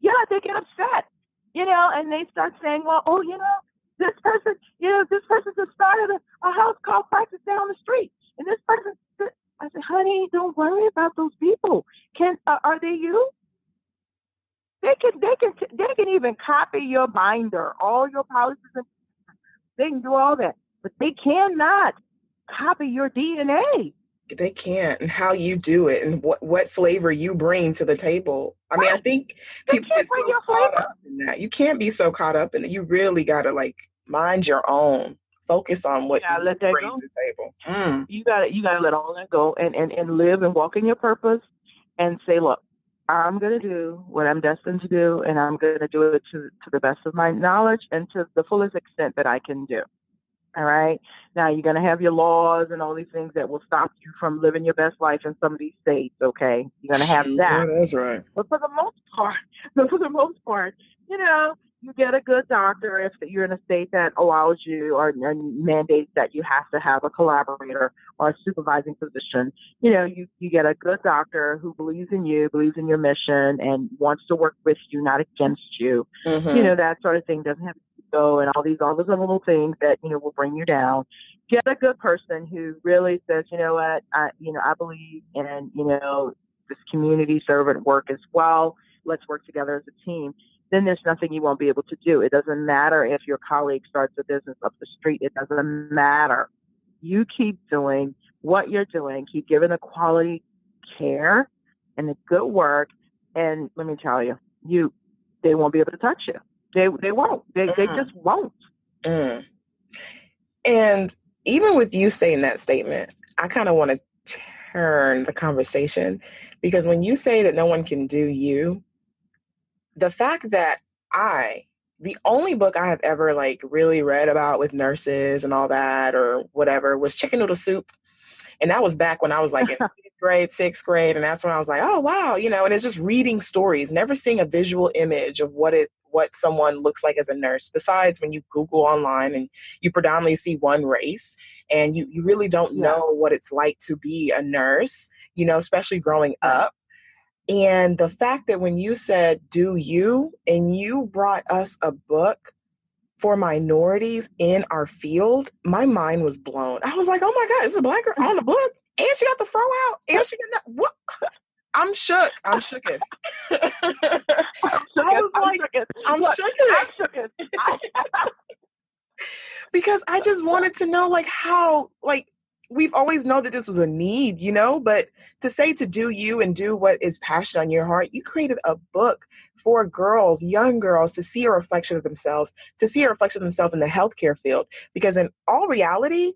Yeah, they get upset. And they start saying, well, this person just started a house call practice down the street, and this person. I said, honey, don't worry about those people. Are they you? They can even copy your binder, all your policies, and they can do all that, but they cannot copy your DNA. They can't, and how you do it, and what flavor you bring to the table. I mean, I Right? think They people can't get bring so your caught flavor. up in that. You can't be so caught up in it. You really got to mind your own. Focus on You what gotta you let that bring go. to the table. Mm. You gotta let all that go and live and walk in your purpose and say, look, I'm gonna do what I'm destined to do, and I'm gonna do it to the best of my knowledge and to the fullest extent that I can do. All right. Now you're going to have your laws and all these things that will stop you from living your best life in some of these states. Okay. You're going to have Yeah, that. that's right. But for the most part, but for the most part, you get a good doctor if you're in a state that allows you or mandates that you have to have a collaborator or a supervising physician. You get a good doctor who believes in you, believes in your mission, and wants to work with you, not against you. Mm-hmm. That sort of thing doesn't have to go and all those other little things that will bring you down. Get a good person who really says, you know what, I believe in this community servant work as well. Let's work together as a team. Then there's nothing you won't be able to do. It doesn't matter if your colleague starts a business up the street. It doesn't matter. You keep doing what you're doing. Keep giving the quality care and the good work. And let me tell you, they won't be able to touch you. They won't. They Mm. just won't. Mm. And even with you saying that statement, I kind of want to turn the conversation, because when you say that no one can do you, the fact that the only book I have ever really read about with nurses and all that or whatever was Chicken Noodle Soup. And that was back when I was in fifth grade, sixth grade. And that's when I was like, oh, wow. And it's just reading stories, never seeing a visual image of what someone looks like as a nurse. Besides when you Google online and you predominantly see one race and you really don't Yeah. know what it's like to be a nurse, especially growing Right. up. And the fact that when you said, do you, and you brought us a book for minorities in our field, my mind was blown. I was like, oh my God, it's a Black girl on the book? And she got the fro out? And she got what? I'm shook. I'm shooketh. I'm shooketh. Because I just wanted to know how we've always known that this was a need, but to say to do you and do what is passion on your heart, you created a book for girls, young girls, to see a reflection of themselves, in the healthcare field. Because in all reality,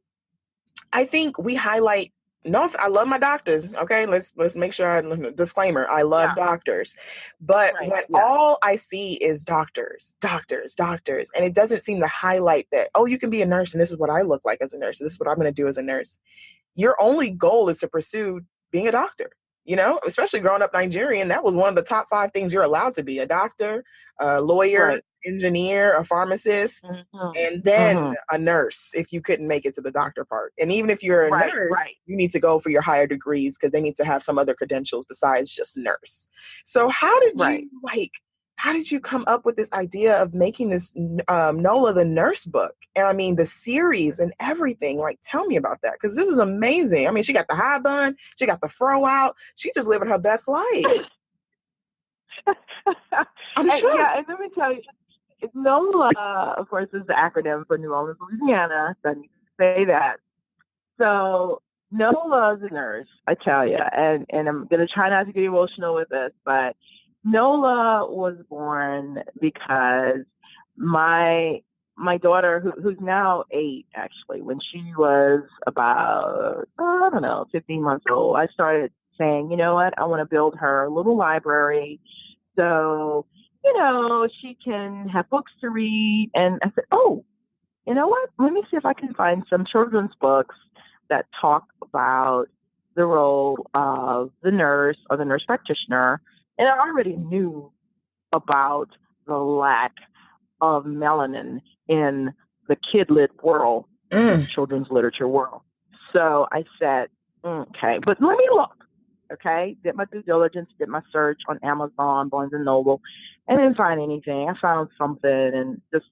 I think we highlight, no, I love my doctors. Okay, let's make sure disclaimer. I love doctors, but when all I see is doctors, and it doesn't seem to highlight that, oh, you can be a nurse, and this is what I look like as a nurse. This is what I'm going to do as a nurse. Your only goal is to pursue being a doctor. Especially growing up Nigerian, that was one of the top 5 things you're allowed to be: a doctor, a lawyer, engineer, a pharmacist, and then a nurse if you couldn't make it to the doctor part. And even if you're a nurse, you need to go for your higher degrees because they need to have some other credentials besides just nurse. So how did you come up with this idea of making this Nola the Nurse book? And I mean, the series and everything. Like, tell me about that, because this is amazing. I mean, she got the high bun, she got the fro out. She just living her best life. I'm shocked. Yeah, and let me tell you, NOLA, of course, is the acronym for New Orleans, Louisiana. So I need to say that. So NOLA is a nurse, I tell you, and I'm going to try not to get emotional with this, but NOLA was born because my daughter, who's now 8, actually, when she was about, 15 months old, I started saying, you know what, I want to build her a little library so, she can have books to read. And I said, oh, you know what, let me see if I can find some children's books that talk about the role of the nurse or the nurse practitioner. And I already knew about the lack of melanin in the kid-lit world, the children's literature world. So I said, okay, but let me look. Okay, did my due diligence, did my search on Amazon, Barnes and Noble, and didn't find anything. I found something and just,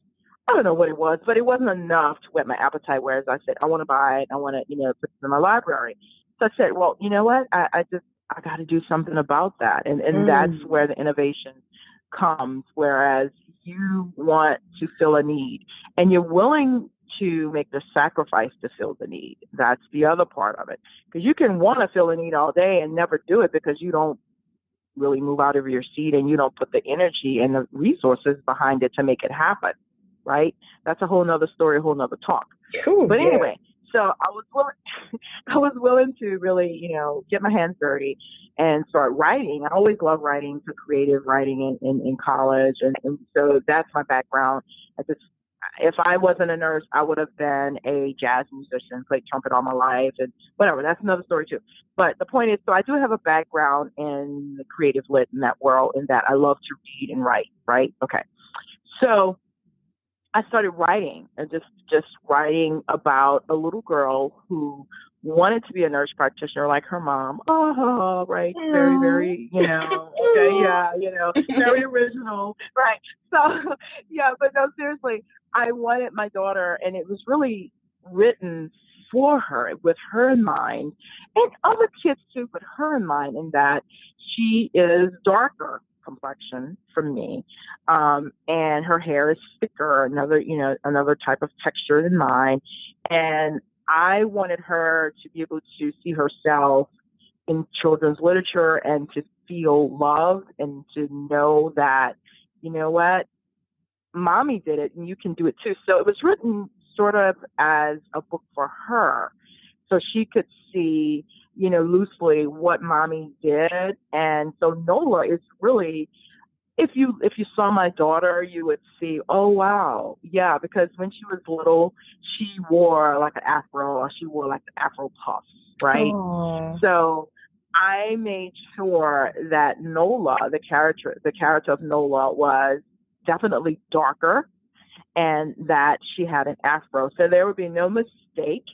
I don't know what it was, but it wasn't enough to whet my appetite. Whereas I said, I want to buy it. I want to, put it in my library. So I said, well, you know what? I got to do something about that. And that's where the innovation comes. Whereas you want to fill a need and you're willing to make the sacrifice to fill the need. That's the other part of it. Because you can want to fill a need all day and never do it because you don't really move out of your seat and you don't put the energy and the resources behind it to make it happen. Right? That's a whole nother story, a whole nother talk. Cool, but anyway, so I was willing to really, get my hands dirty and start writing. I always loved writing, so creative writing in college. And so that's my background. If I wasn't a nurse, I would have been a jazz musician, played trumpet all my life and whatever. That's another story too. But the point is, so I do have a background in the creative lit in that world, in that I love to read and write, right? Okay. So I started writing and just writing about a little girl who wanted to be a nurse practitioner like her mom. Oh, right. Very, very, okay. Yeah. Very original. Right. So yeah, but no, seriously, I wanted my daughter, and it was really written for her, with her in mind, and other kids too, but her in mind, in that she is darker complexion from me, and her hair is thicker, another type of texture than mine, and I wanted her to be able to see herself in children's literature and to feel loved and to know that, you know what, mommy did it and you can do it too. So it was written sort of as a book for her, so she could see, loosely what mommy did. And so Nola is really, if you saw my daughter, you would see, oh wow, yeah, because when she was little, she wore like an afro, or she wore like an afro puff, right? Aww. So I made sure that Nola, the character of Nola, was definitely darker, and that she had an afro, so there would be no mistake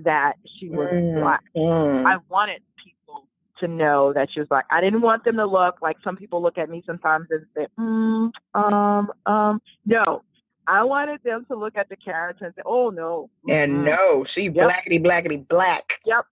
that she was Black. I wanted people to know that she was Black. I didn't want them to look like some people look at me sometimes and say, no. I wanted them to look at the character and say, oh no. And no, she blackity blackity black. Yep,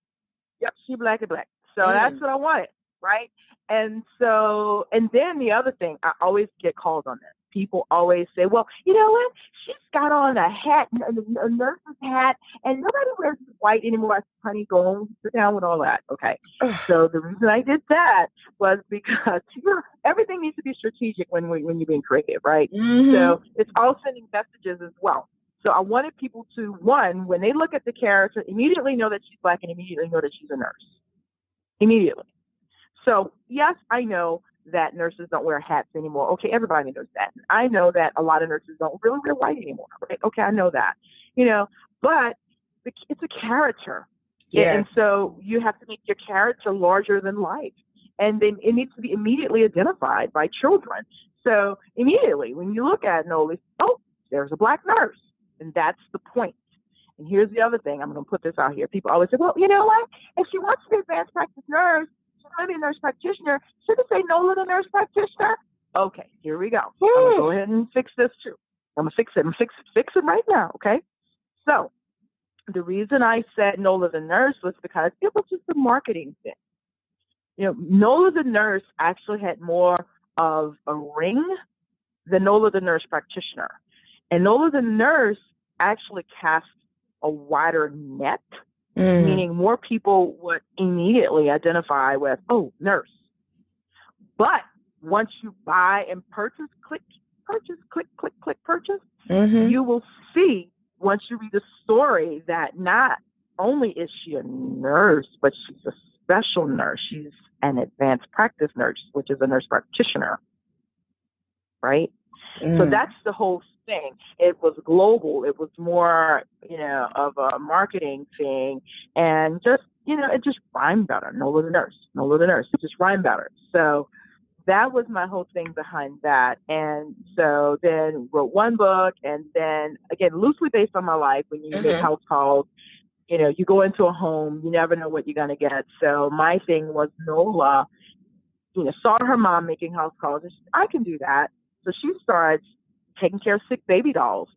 she blackity black. So that's what I wanted, right? And so, and then the other thing, I always get called on this. People always say, well, you know what? She's got on a hat, a nurse's hat, and nobody wears white anymore. I said, honey, go on, sit down with all that. Okay. So the reason I did that was because everything needs to be strategic when you're being creative, right? Mm-hmm. So it's all sending messages as well. So I wanted people to, one, when they look at the character, immediately know that she's Black and immediately know that she's a nurse. Immediately. So yes, I know that nurses don't wear hats anymore. Okay, everybody knows that. I know that a lot of nurses don't really wear white anymore. Right? Okay, I know that. But it's a character. Yes. And so you have to make your character larger than life. And then it needs to be immediately identified by children. So immediately when you look at Nola, oh, there's a Black nurse. And that's the point. And here's the other thing. I'm going to put this out here. People always say, well, you know what? If she wants to be an advanced practice nurse, she's going to be a nurse practitioner. Should it say Nola the nurse practitioner? Okay, here we go. Woo. I'm going to go ahead and fix this too. I'm going to fix it. I'm going to fix it right now. Okay. So the reason I said Nola the nurse was because it was just a marketing thing. You know, Nola the nurse actually had more of a ring than Nola the nurse practitioner. And Nola the nurse actually cast a wider net, meaning more people would immediately identify with, oh, nurse. But once you buy and purchase, click, purchase, you will see, once you read the story, that not only is she a nurse, but she's a special nurse. She's an advanced practice nurse, which is a nurse practitioner, right? So that's the whole thing. It was global. It was more, you know, of a marketing thing, and just, you know, it just rhymed better. Nola the nurse, it just rhymed better. So that was my whole thing behind that. And so then wrote one book, and then again, loosely based on my life. When you make house calls, you know, you go into a home, you never know what you're going to get. So my thing was Nola, you know, saw her mom making house calls, and I can do that. So she starts taking care of sick baby dolls.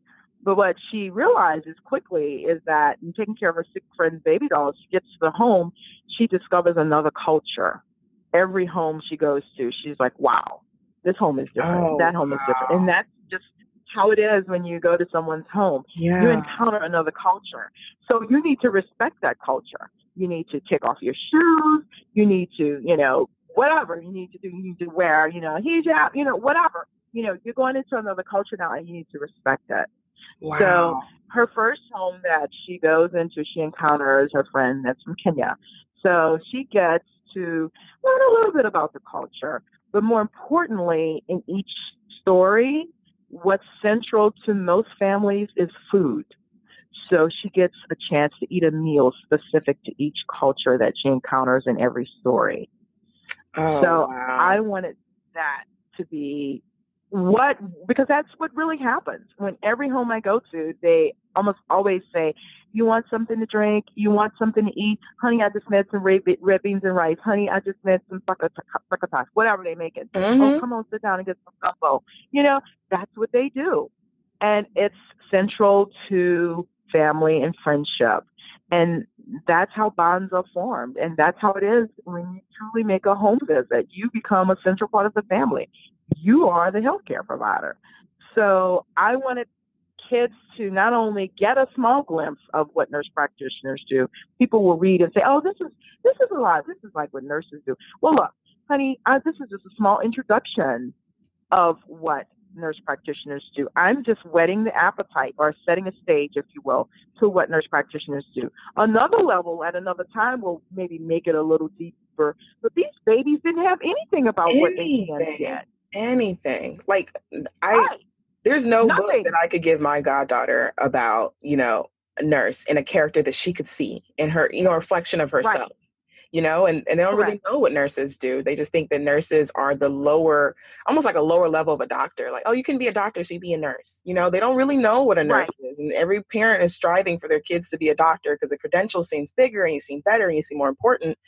But what she realizes quickly is that in taking care of her sick friend's baby dolls, she gets to the home, she discovers another culture. Every home she goes to, she's like, wow, this home is different. That home is different. And that's just how it is when you go to someone's home. Yeah. You encounter another culture. So you need to respect that culture. You need to take off your shoes. You need to, you know, whatever you need to do. You need to wear, you know, a hijab, you know, whatever. You know, you're going into another culture now, and you need to respect it. Wow. So her first home that she goes into, she encounters her friend that's from Kenya. So she gets to learn a little bit about the culture. But more importantly, in each story, what's central to most families is food. So she gets a chance to eat a meal specific to each culture that she encounters in every story. Wow. I wanted that to be because that's what really happens. When every home I go to, they almost always say, you want something to drink? You want something to eat? Honey, I just made some red beans and rice. Honey, I just made some succotash, whatever they make it. Oh, come on, sit down and get some gumbo. You know, that's what they do. And it's central to family and friendship. And that's how bonds are formed. And that's how it is when you truly make a home visit. You become a central part of the family. You are the healthcare provider. So I wanted kids to not only get a small glimpse of what nurse practitioners do. People will read and say, oh, this is a lot. This is like what nurses do. Well, look, honey, this is just a small introduction of what nurse practitioners do. I'm just whetting the appetite, or setting a stage, if you will, to what nurse practitioners do. Another level at another time will maybe make it a little deeper. But these babies didn't have anything about what APN did. Anything. Like, Right. There's no Nothing. book that I could give my goddaughter about, you know, a nurse and a character that she could see in her, you know, a reflection of herself. Right. You know, and they don't really know what nurses do. They just think that nurses are the lower, almost like a lower level of a doctor. Like, oh, you can be a doctor, so you be a nurse. You know, they don't really know what a nurse is. And every parent is striving for their kids to be a doctor because the credential seems bigger and you seem better and you seem more important.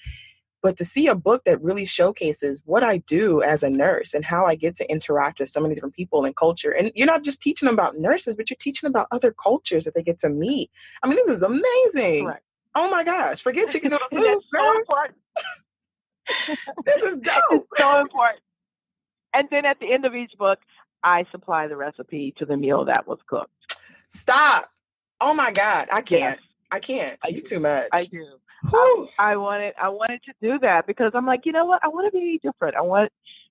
But to see a book that really showcases what I do as a nurse and how I get to interact with so many different people and culture. And you're not just teaching them about nurses, but you're teaching them about other cultures that they get to meet. I mean, this is amazing. Correct. Oh my gosh, forget chicken noodle soup. That's so important. This is dope. It's so important. And then at the end of each book, I supply the recipe to the meal that was cooked. Stop. Oh my God. I can't. Yes. I can't. You too much. I do. I wanted to do that because I'm like, you know what? I want to be different. I want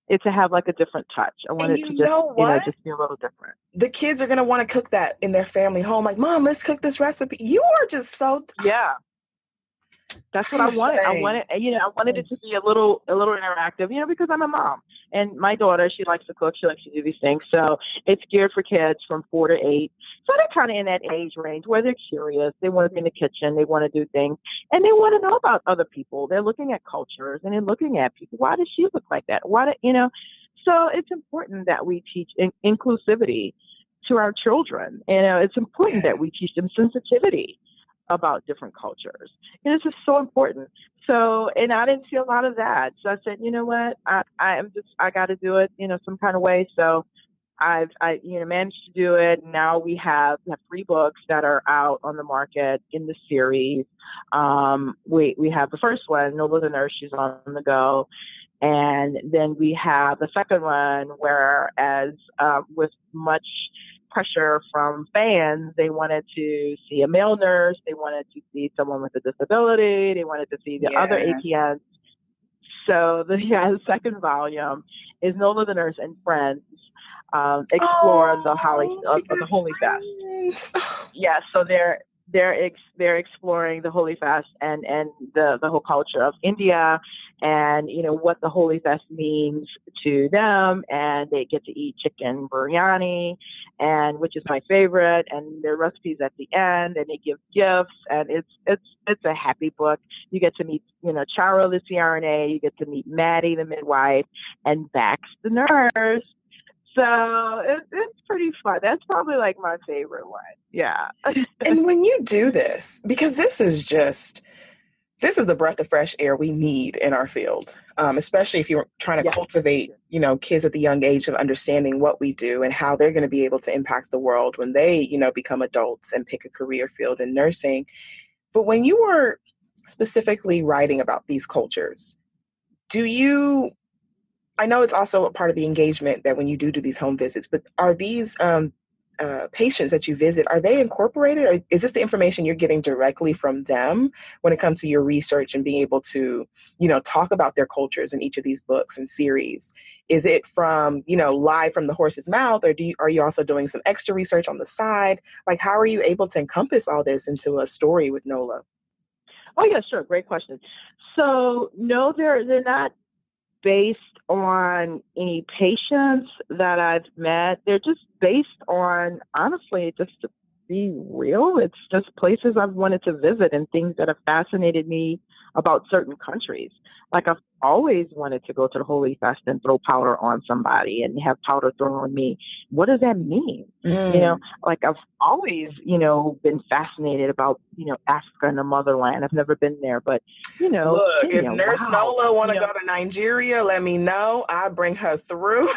it to have like a different touch. I want it to just, you know, just be a little different. The kids are going to want to cook that in their family home. Like, Mom, let's cook this recipe. You are just so... Yeah. That's what I wanted. I wanted it to be a little interactive, you know, because I'm a mom and my daughter, she likes to cook. She likes to do these things. So it's geared for kids from 4 to 8. So they're kind of in that age range where they're curious. They want to be in the kitchen. They want to do things and they want to know about other people. They're looking at cultures and they're looking at people. Why does she look like that? Why do, you know? So it's important that we teach inclusivity to our children. It's important that we teach them sensitivity about different cultures. And it's just so important. So, and I didn't see a lot of that. So I said, you know what, I got to do it, some kind of way. So I managed to do it. Now we have 3 books that are out on the market in the series. We have the first one, Nola the Nurse, she's on the go. And then we have the second one, whereas with much pressure from fans, they wanted to see a male nurse, they wanted to see someone with a disability, they wanted to see the other APNs. So the second volume is Nola the Nurse and Friends explore the Holy Fest. Yeah, so they're exploring the Holy Fest and the whole culture of India, and what the Holy Fest means to them, and they get to eat chicken biryani, and which is my favorite, and their recipes at the end, and they give gifts, and it's a happy book. You get to meet Charo the CRNA, you get to meet Maddie the midwife, and Bax the nurse. So it's pretty fun. That's probably like my favorite one. Yeah. And when you do this, because this is the breath of fresh air we need in our field, especially if you're trying to cultivate, kids at the young age of understanding what we do and how they're going to be able to impact the world when they, become adults and pick a career field in nursing. But when you were specifically writing about these cultures, I know it's also a part of the engagement that when you do these home visits, but are these patients that you visit, are they incorporated, or is this the information you're getting directly from them when it comes to your research and being able to, talk about their cultures in each of these books and series? Is it from, live from the horse's mouth, or are you also doing some extra research on the side? Like, how are you able to encompass all this into a story with Nola? Oh, yeah, sure. Great question. So, no, they're not based on any patients that I've met. They're just based on, honestly, just to be real, it's just places I've wanted to visit and things that have fascinated me about certain countries. Like, I've always wanted to go to the Holy Fest and throw powder on somebody and have powder thrown on me. What does that mean? Like, I've always, been fascinated about, Africa and the motherland. I've never been there, but, Look, Kenya, if Nurse Nola want to go to Nigeria, let me know. I'll bring her through.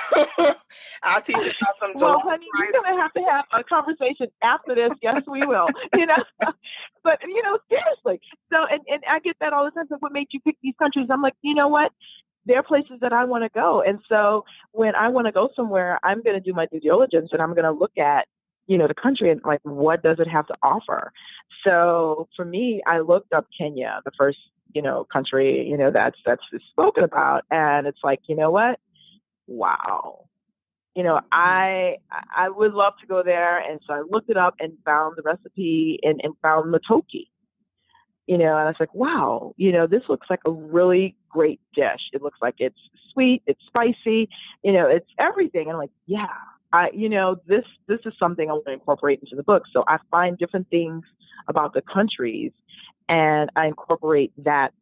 I'll teach her about some Well, honey, you're going to have a conversation after this. Yes, we will, But, seriously. So, and I get that all the time. So what made you pick these countries? I'm like, you know what? There are places that I want to go. And so when I want to go somewhere, I'm going to do my due diligence and I'm going to look at, the country and like, what does it have to offer? So for me, I looked up Kenya, the first, country, that's spoken about. And it's like, you know what? Wow. I would love to go there. And so I looked it up and found the recipe and found matoki, and I was like, wow, this looks like a really great dish. It looks like it's sweet, it's spicy, it's everything. And I'm like, yeah, this is something I want to incorporate into the book. So I find different things about the countries and I incorporate that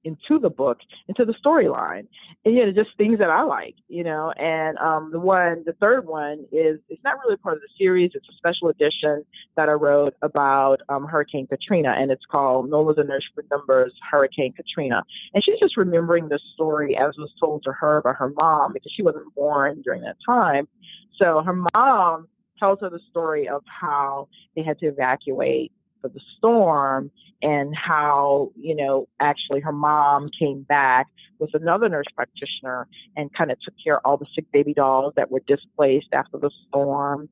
into the book, into the storyline, and just things that I like, and the third one is, it's not really part of the series. It's a special edition that I wrote about Hurricane Katrina, and it's called Nola the Nurse Remembers Hurricane Katrina, and she's just remembering the story as was told to her by her mom, because she wasn't born during that time. So her mom tells her the story of how they had to evacuate for the storm, and how, actually her mom came back with another nurse practitioner and kind of took care of all the sick baby dolls that were displaced after the storm.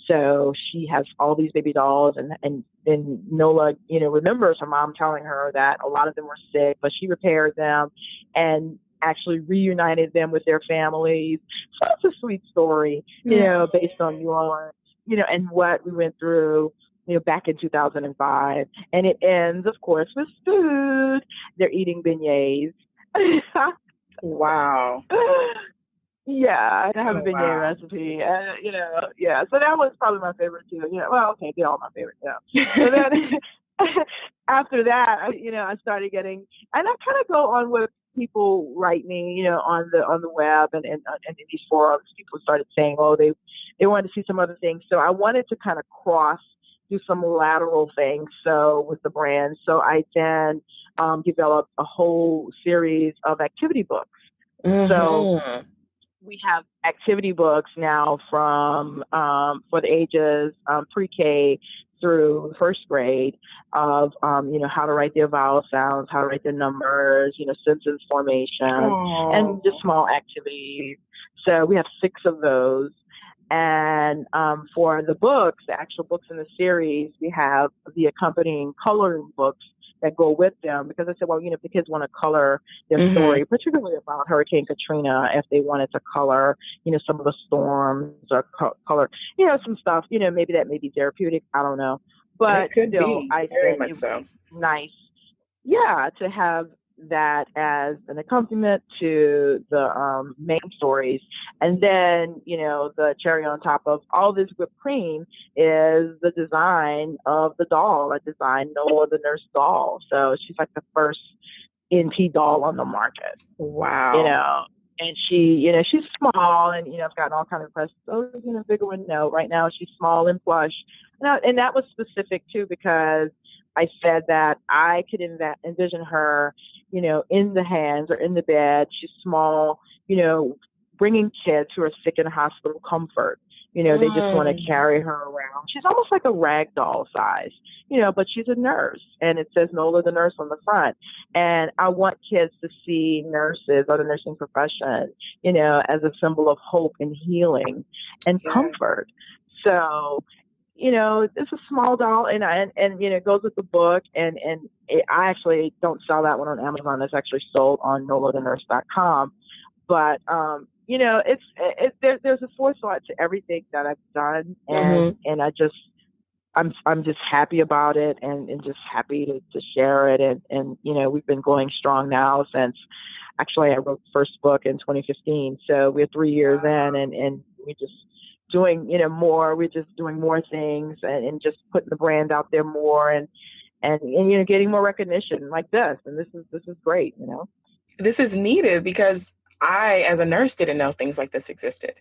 So she has all these baby dolls, and then Nola, remembers her mom telling her that a lot of them were sick, but she repaired them and actually reunited them with their families. So it's a sweet story, based on New Orleans, and what we went through, back in 2005. And it ends, of course, with food. They're eating beignets. Wow. Yeah, I have a beignet recipe. Yeah. So that was probably my favorite too. Well, okay, they're all my favorite. Yeah. So then after that, I started getting, and I kind of go on with people write me, on the web and in these forums. People started saying, oh, they wanted to see some other things. So I wanted to kind of do some lateral things. So with the brand, so I then developed a whole series of activity books. So we have activity books now from for the ages pre-K through first grade of how to write their vowel sounds, how to write their numbers, sentence formation, and just small activities. So we have 6 of those. And for the books, the actual books in the series, we have the accompanying coloring books that go with them, because I said, well, if the kids want to color their story, particularly about Hurricane Katrina, if they wanted to color, some of the storms or color, some stuff, maybe that may be therapeutic. I don't know. But it could still, be I very said much it so. was nice, to have that as an accompaniment to the main stories. And then, the cherry on top of all this whipped cream is the design of the doll. I designed Nola the Nurse doll. So she's like the first NP doll on the market. Wow. And she, she's small, and, I've gotten all kinds of press. Oh, bigger one. No, right now she's small and plush. And that was specific too, because I said that I could envision her, in the hands or in the bed. She's small, bringing kids who are sick in the hospital comfort. They just want to carry her around. She's almost like a rag doll size, but she's a nurse, and it says Nola the Nurse on the front. And I want kids to see nurses or the nursing profession, as a symbol of hope and healing and comfort. So, it's a small doll, and it goes with the book, and I actually don't sell that one on Amazon. It's actually sold on nolathenurse.com. But there's a forethought to everything that I've done, and I'm just happy about it, and just happy to share it, and we've been going strong now since actually I wrote the first book in 2015, so we're 3 years in, and we just doing more. We're just doing more things, and just putting the brand out there more, and getting more recognition like this, and this is great. This is needed, because I, as a nurse, didn't know things like this existed.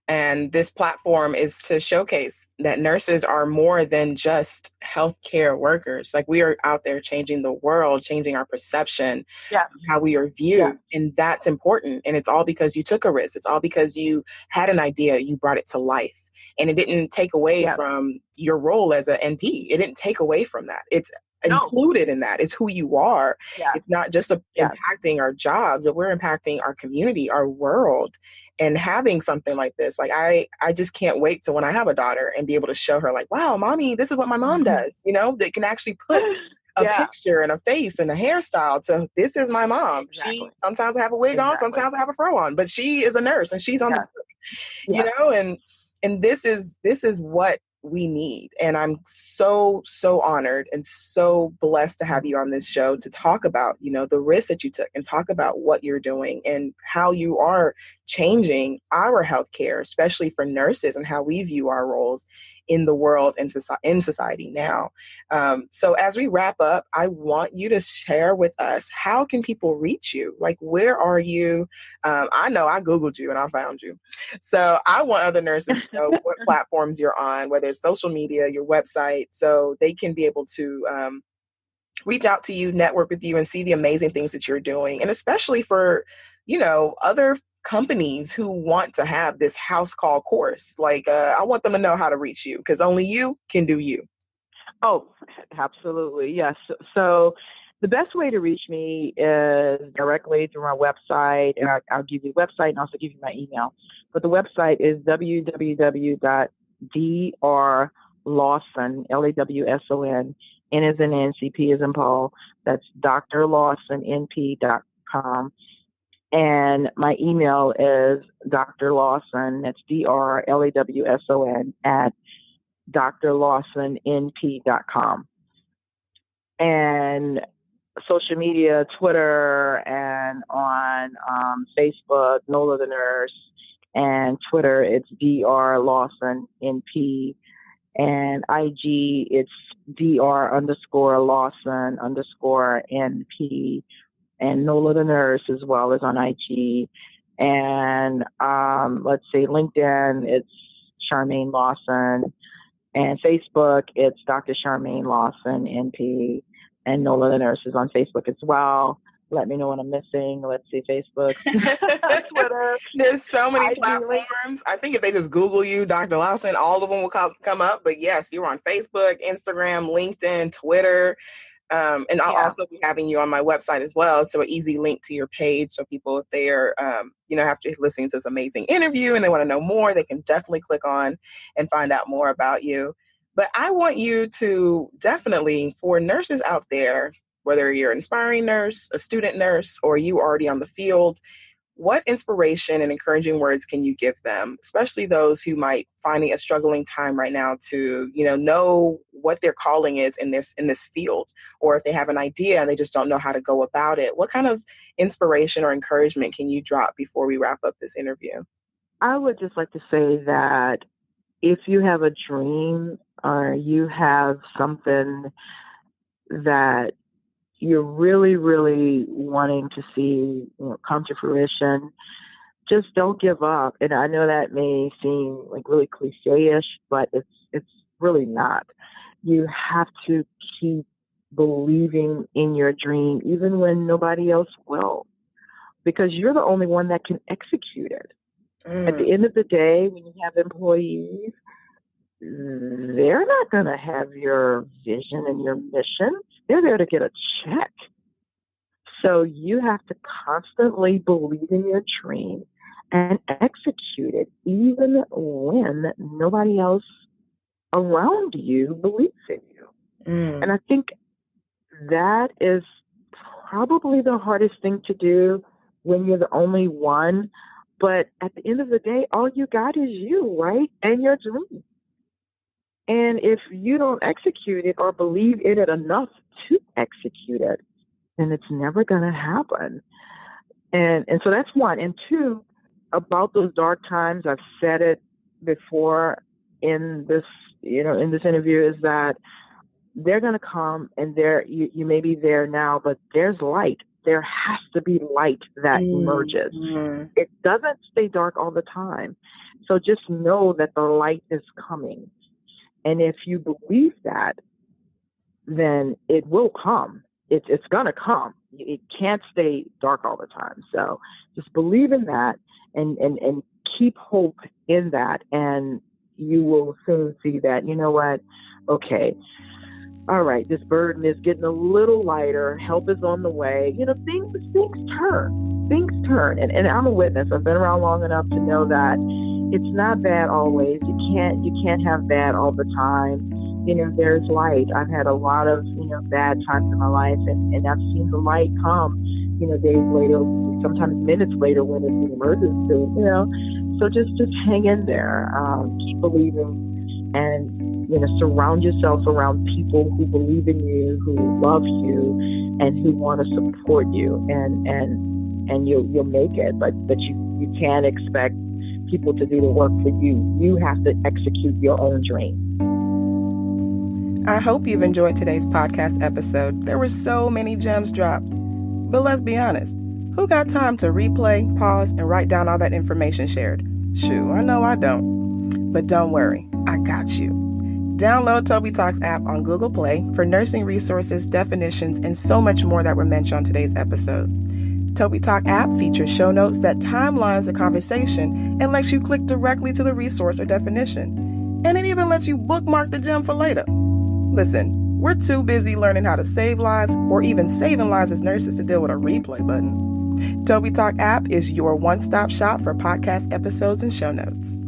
And this platform is to showcase that nurses are more than just healthcare workers. Like, we are out there changing the world, changing our perception, how we are viewed. And that's important. And it's all because you took a risk. It's all because you had an idea, you brought it to life. And it didn't take away from your role as an NP. It didn't take away from that. It's included in that. It's who you are. It's not just impacting our jobs, but we're impacting our community, our world. And having something like this, like I just can't wait to when I have a daughter and be able to show her, like, wow, mommy, this is what my mom does. They can actually put a picture and a face and a hairstyle to, this is my mom. She sometimes I have a wig on, sometimes I have a fro on, but she is a nurse and she's on the book, and this is what we need. And I'm so honored and so blessed to have you on this show to talk about, the risks that you took, and talk about what you're doing and how you are changing our healthcare, especially for nurses, and how we view our roles in the world and in society now. So as we wrap up, I want you to share with us, how can people reach you? Like, where are you? I know I Googled you and I found you. So I want other nurses to know what platforms you're on, whether it's social media, your website, so they can be able to reach out to you, network with you, and see the amazing things that you're doing. And especially for, other companies who want to have this house call course. Like, I want them to know how to reach you, because only you can do you. Oh, absolutely. Yes. So the best way to reach me is directly through my website, and I'll give you the website and also give you my email. But the website is www.drlawson, LAWSON, N as in Nancy, P as in Paul. That's drlawsonnp.com. And my email is Dr. Lawson, that's DRLAWSON, at drlawsonnp.com. And social media, Twitter, and on Facebook, Nola the Nurse, and Twitter, it's drlawsonnp, and IG, it's dr_Lawson_NP. and Nola the Nurse as well as on IG. And let's see, LinkedIn, it's Scharmaine Lawson. And Facebook, it's Dr. Scharmaine Lawson, NP. And Nola the Nurse is on Facebook as well. Let me know what I'm missing. Let's see, Facebook, Twitter. There's so many platforms. I think if they just Google you, Dr. Lawson, all of them will come up. But yes, you're on Facebook, Instagram, LinkedIn, Twitter. And I'll also be having you on my website as well. So an easy link to your page. So people, if they are, after listening to this amazing interview and they want to know more, they can definitely click on and find out more about you. But I want you to definitely, for nurses out there, whether you're an aspiring nurse, a student nurse, or you already on the field, what inspiration and encouraging words can you give them, especially those who might finding a struggling time right now to, know what their calling is in this field, or if they have an idea and they just don't know how to go about it? What kind of inspiration or encouragement can you drop before we wrap up this interview? I would just like to say that if you have a dream or you have something that you're really, really wanting to see come to fruition, just don't give up. And I know that may seem like really cliche-ish, but it's really not. You have to keep believing in your dream, even when nobody else will, because you're the only one that can execute it. At the end of the day, when you have employees, they're not going to have your vision and your mission. They're there to get a check. So you have to constantly believe in your dream and execute it, even when nobody else around you believes in you. And I think that is probably the hardest thing to do when you're the only one. But at the end of the day, all you got is you, right? And your dream. And if you don't execute it or believe in it enough to execute it, then it's never going to happen. And so that's one. And two, about those dark times, I've said it before in this, in this interview, is that they're going to come, and you may be there now, but there's light. There has to be light that emerges. It doesn't stay dark all the time. So just know that the light is coming. And if you believe that, then it will come. It's going to come. It can't stay dark all the time. So just believe in that and keep hope in that. And you will soon see that, you know what? Okay. All right. This burden is getting a little lighter. Help is on the way. Things turn. Things turn. And I'm a witness. I've been around long enough to know that it's not bad always. You can't have bad all the time. There's light. I've had a lot of, bad times in my life, and I've seen the light come, days later, sometimes minutes later when it emerges to, so just hang in there, keep believing, and, surround yourself around people who believe in you, who love you, and who want to support you, and you'll make it, but you can't expect people to do the work for you. You have to execute your own dream. I hope you've enjoyed today's podcast episode. There were so many gems dropped. But let's be honest, who got time to replay, pause, and write down all that information shared? Shoo, I know I don't. But don't worry, I got you. Download TobiTalks app on Google Play for nursing resources, definitions, and so much more that were mentioned on today's episode. TobiTalk app features show notes that timelines the conversation and lets you click directly to the resource or definition. And it even lets you bookmark the gem for later. Listen, we're too busy learning how to save lives or even saving lives as nurses to deal with a replay button. TobiTalk app is your one-stop shop for podcast episodes and show notes.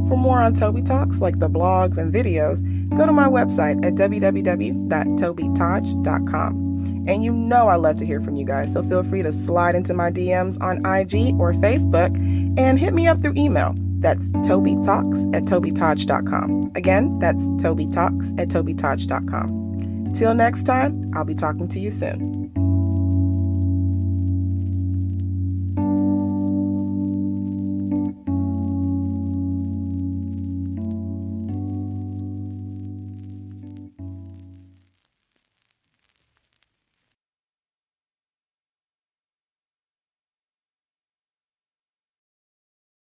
For more on TobiTalks, like the blogs and videos, go to my website at www.tobitalks.com. And I love to hear from you guys, so feel free to slide into my DMs on IG or Facebook and hit me up through email. That's tobitalks@tobitalks.com. Again, that's tobitalks@tobitalks.com. Till next time, I'll be talking to you soon.